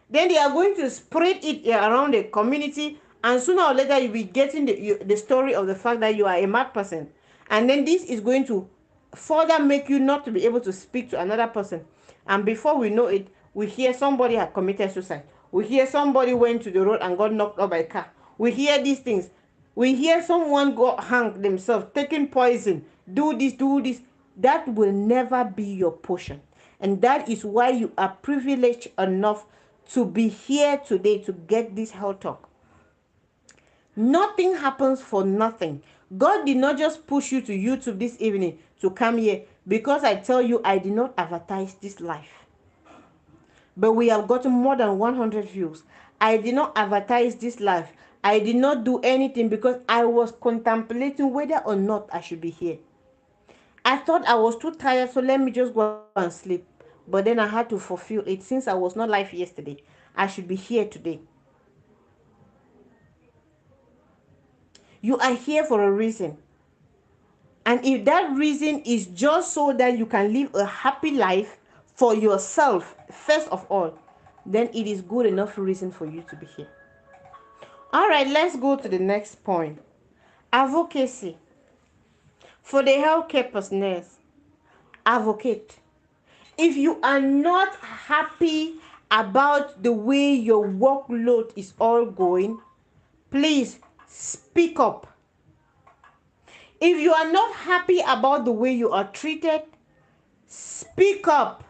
then they are going to spread it around the community, and sooner or later you'll be getting the story of the fact that you are a mad person. And then this is going to further make you not to be able to speak to another person. And before we know it, we hear somebody had committed suicide. We hear somebody went to the road and got knocked out by a car. We hear these things. We hear someone got hanged themselves, taking poison, do this, do this. That will never be your portion. And that is why you are privileged enough to be here today to get this health talk. Nothing happens for nothing. God did not just push you to YouTube this evening to come here because I tell you I did not advertise this life. But we have gotten more than 100 views. I did not advertise this life. I did not do anything because I was contemplating whether or not I should be here. I thought I was too tired, so let me just go and sleep. But then I had to fulfill it. Since I was not live yesterday, I should be here today. You are here for a reason. And if that reason is just so that you can live a happy life for yourself, first of all, then it is good enough reason for you to be here. All right, let's go to the next point. Advocacy. For the healthcare personnel, advocate. If you are not happy about the way your workload is all going, please speak up. If you are not happy about the way you are treated, speak up.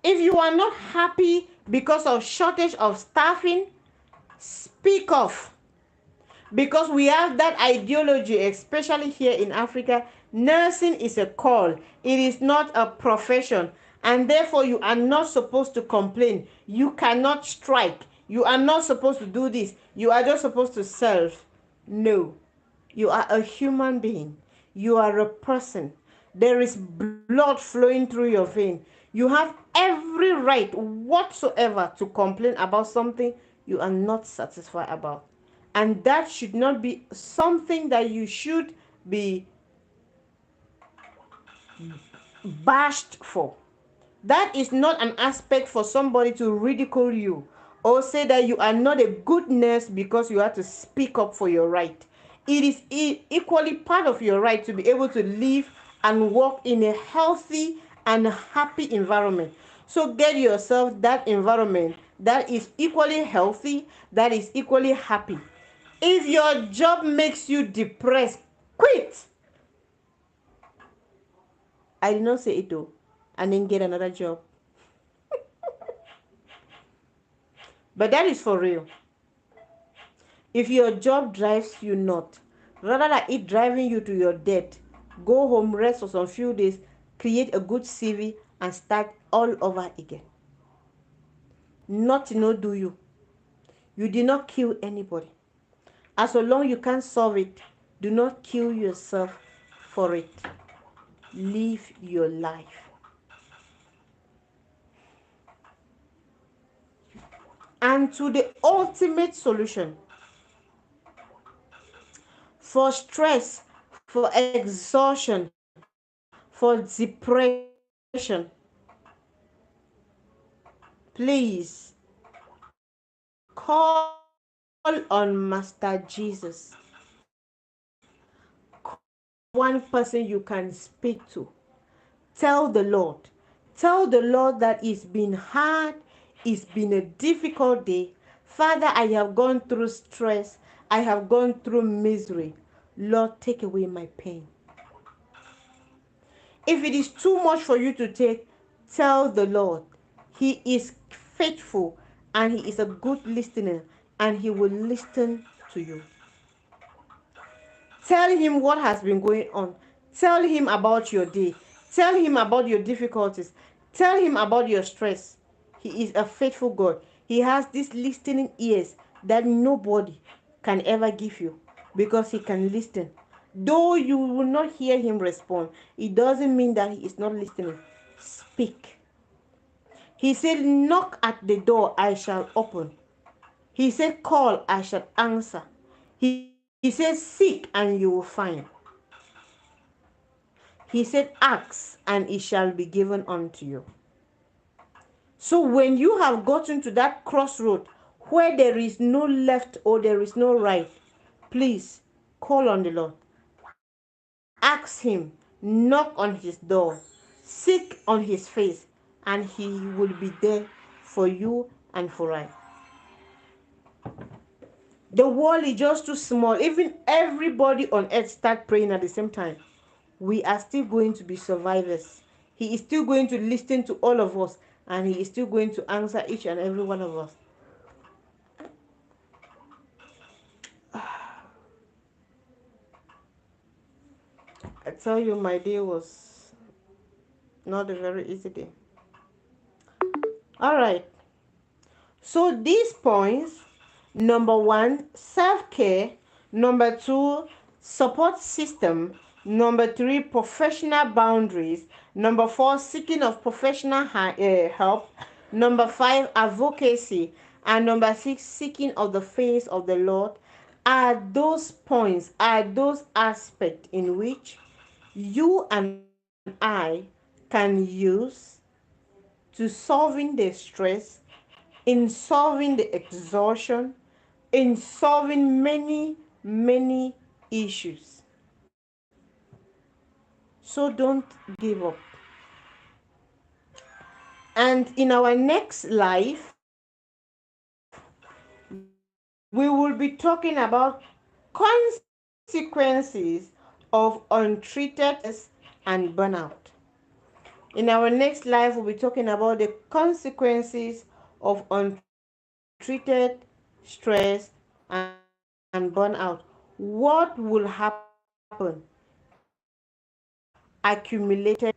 If you are not happy because of shortage of staffing, speak up. Because we have that ideology, especially here in Africa, nursing is a call. It is not a profession. And therefore, you are not supposed to complain. You cannot strike. You are not supposed to do this. You are just supposed to serve. No. You are a human being. You are a person. There is blood flowing through your vein. You have every right whatsoever to complain about something you are not satisfied about. And that should not be something that you should be bashed for. That is not an aspect for somebody to ridicule you or say that you are not a good nurse because you have to speak up for your right. It is equally part of your right to be able to live and work in a healthy and happy environment. So get yourself that environment that is equally healthy, that is equally happy. If your job makes you depressed, quit. I did not say it though. And then get another job. But that is for real. If your job drives you not, rather than it driving you to your death, go home, rest for some few days, create a good CV, and start all over again. Nothing no do you. You did not kill anybody. As long you can't solve it, do not kill yourself for it. Live your life. And to the ultimate solution for stress, for exhaustion, for depression, please call on Master Jesus. Call one person you can speak to. Tell the Lord. Tell the Lord that it's been hard, it's been a difficult day. Father, I have gone through stress, I have gone through misery. Lord, take away my pain. If it is too much for you to take, tell the Lord. He is faithful and He is a good listener and He will listen to you. Tell Him what has been going on. Tell Him about your day. Tell Him about your difficulties. Tell Him about your stress. He is a faithful God. He has these listening ears that nobody can ever give you because He can listen. Though you will not hear Him respond, it doesn't mean that He is not listening. Speak. He said, knock at the door, I shall open. He said, call, I shall answer. He said, seek and you will find. He said, ask and it shall be given unto you. So when you have gotten to that crossroad where there is no left or there is no right, please call on the Lord. Ask Him, knock on His door, seek on His face, and He will be there for you and for I. The world is just too small. Even everybody on earth start praying at the same time. We are still going to be survivors. He is still going to listen to all of us and He is still going to answer each and every one of us. I tell you, my day was not a very easy day. All right. So these points, number one, self-care. Number two, support system. Number three, professional boundaries. Number four, seeking of professional help. Number five, advocacy. And number six, seeking of the face of the Lord are those points, are those aspects in which you and I can use to solving the stress, in solving the exhaustion, in solving many, many issues. So don't give up. And in our next life, we will be talking about consequences of untreated and burnout. In our next life, we'll be talking about the consequences of untreated stress and burnout. What will happen if accumulated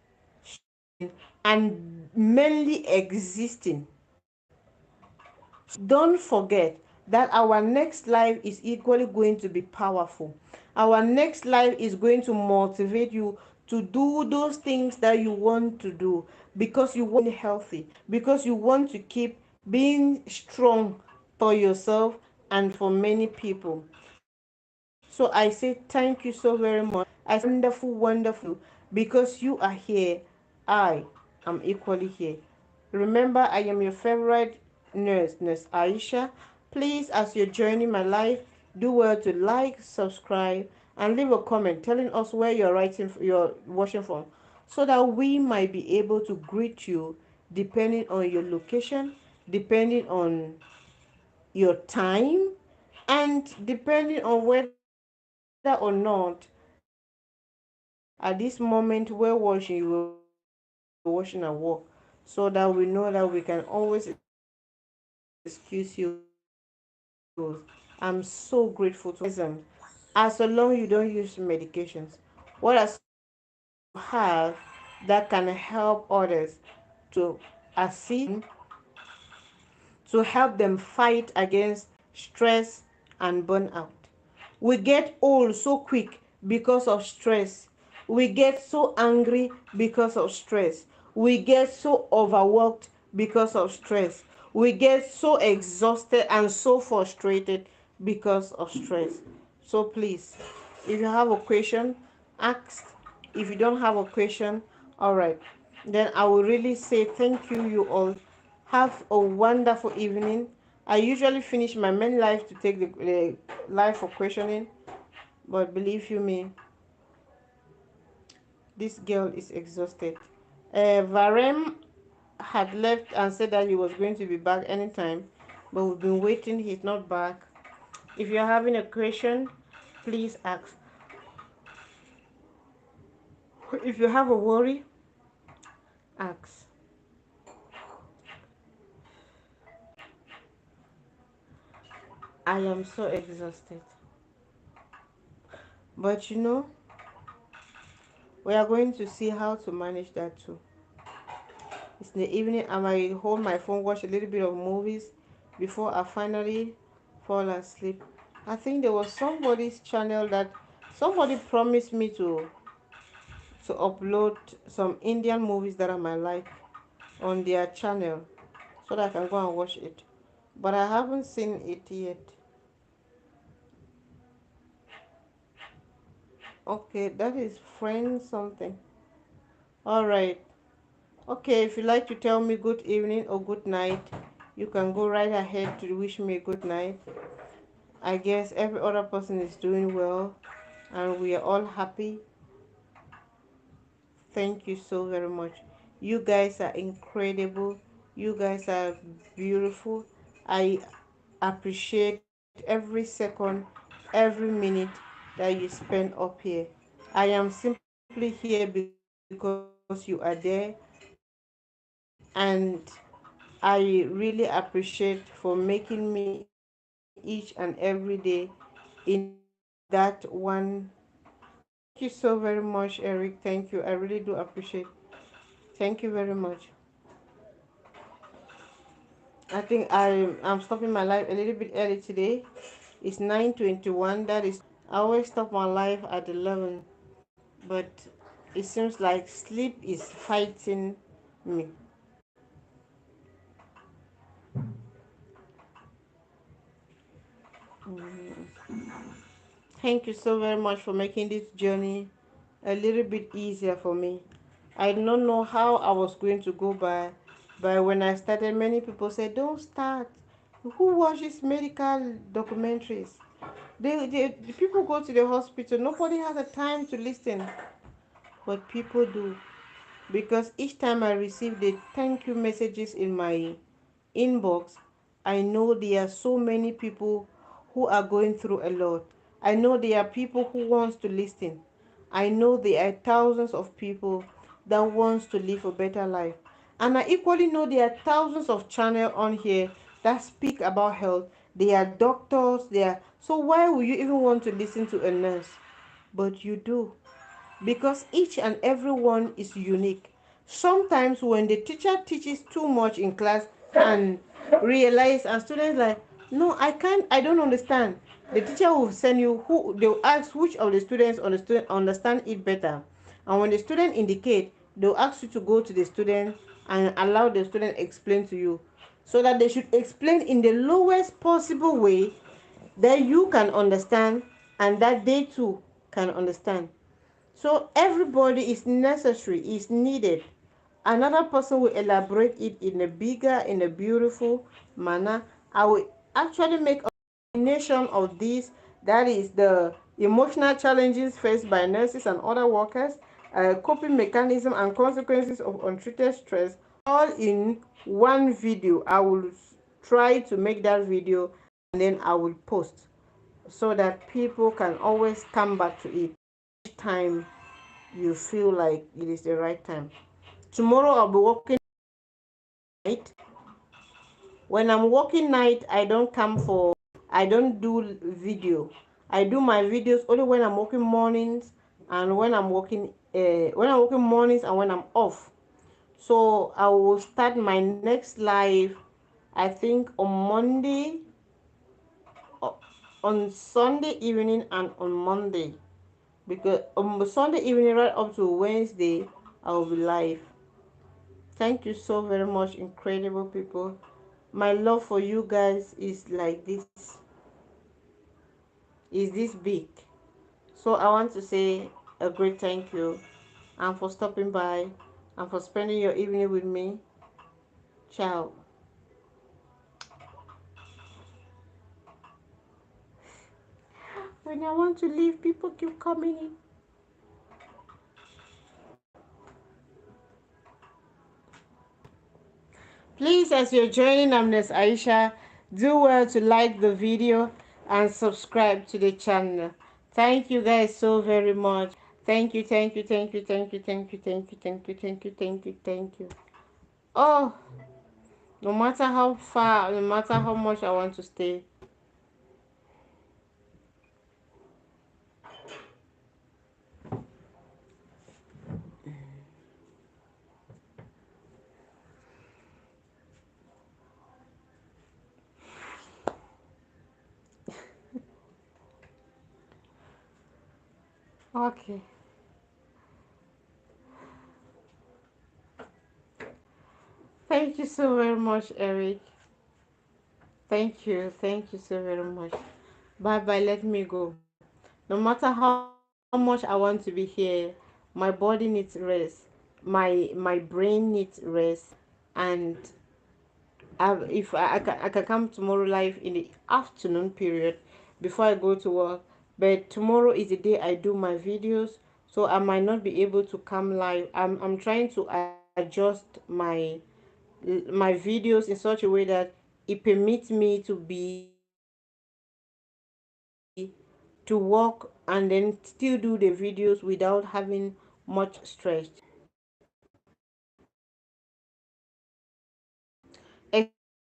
and mainly existing? Don't forget that our next life is equally going to be powerful. Our next life is going to motivate you to do those things that you want to do, because you want to be healthy, because you want to keep being strong for yourself and for many people. So I say thank you so very much. I say wonderful, wonderful, because you are here. I am equally here. Remember, I am your favorite nurse, Nurse Aisha. Please, as you're joining my life, do well to like, subscribe, and leave a comment telling us where you're watching from, so that we might be able to greet you depending on your location, depending on your time, and depending on whether or not at this moment we're watching, you were watching at work, so that we know that we can always excuse you and we can always excuse you. I'm so grateful to present. As so long you don't use medications, what are some of the things that you have that can help others to assist them, to help them fight against stress and burnout? We get old so quick because of stress. We get so angry because of stress. We get so overworked because of stress. We get so exhausted and so frustrated because of stress. So please, if you have a question, ask. If you don't have a question, all right, then I will really say thank you, you all. Have a wonderful evening. I usually finish my main live to take the live for questioning, but believe you me, this girl is exhausted. Varem had left and said that he was going to be back anytime, but we've been waiting. He's not back. If you're having a question, please ask. If you have a worry, ask. I am so exhausted. But we are going to see how to manage that too. It's in the evening. I might hold my phone, watch a little bit of movies before I finally fall asleep. I think there was somebody's channel that somebody promised me to upload some Indian movies that I might like on their channel so that I can go and watch it. But I haven't seen it yet. Okay, that is friend something. All right. Okay, if you like to tell me good evening or good night, you can go right ahead to wish me a good night. I guess every other person is doing well and we are all happy. Thank you so very much. You guys are incredible. You guys are beautiful. I appreciate every second, every minute that you spend up here. I am simply here because you are there, and I really appreciate for making me each and every day in that one. Thank you so very much, Eric. Thank you. I really do appreciate. Thank you very much. I think I'm stopping my life a little bit early today. It's 9:21. That is too early. I always stop my life at 11, but it seems like sleep is fighting me. Thank you so very much for making this journey a little bit easier for me. I don't know how I was going to go by, but when I started, many people said, "Don't start. Who watches medical documentaries? The people go to the hospital. Nobody has a time to listen, but people do." Because each time I receive the thank you messages in my inbox, I know there are so many people who are going through a lot. I know there are people who wants to listen. I know there are thousands of people that wants to live a better life. And I equally know there are thousands of channels on here that speak about health. There are doctors, there. So why would you even want to listen to a nurse? But you do, because each and every one is unique. Sometimes when the teacher teaches too much in class and realize, and students like, no, I can't, I don't understand. The teacher will send you who, they'll ask which of the students understand it better, and when the student indicate, they'll ask you to go to the student and allow the student explain to you, so that they should explain in the lowest possible way that you can understand and that they too can understand. So everybody is necessary, is needed. Another person will elaborate it in a bigger, in a beautiful manner. I will actually make a combination of this, that is the emotional challenges faced by nurses and other workers, coping mechanism and consequences of untreated stress, all in one video. I will try to make that video and then I will post, so that people can always come back to it each time you feel like it is the right time. Tomorrow I'll be working night. When I'm working night, I don't do video. I do my videos only when I'm working mornings, and when I'm working mornings and when I'm off. So I will start my next live, I think on Monday, on Sunday evening, and on Monday, because on Sunday evening right up to Wednesday I will be live. Thank you so very much, incredible people. My love for you guys is like this, is this big. So I want to say a great thank you, and for stopping by and for spending your evening with me. Ciao. When I want to leave, people keep coming in. Please, as you're joining, I'm Miss Aisha. Do well to like the video and subscribe to the channel. Thank you guys so very much. Thank you, thank you, thank you, thank you, thank you, thank you, thank you, thank you, thank you, thank you. Oh, no matter how far, no matter how much I want to stay. Okay. Thank you so very much, Eric. Thank you. Thank you so very much. Bye bye. Let me go. No matter how much I want to be here, my body needs rest. My brain needs rest, and if I can come tomorrow live in the afternoon period before I go to work. But tomorrow is the day I do my videos, so I might not be able to come live. I'm trying to adjust my videos in such a way that it permits me to work and then still do the videos without having much stress,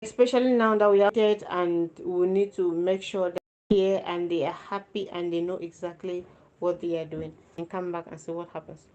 especially now that we are updated and we need to make sure that here and they are happy and they know exactly what they are doing, and come back and see what happens.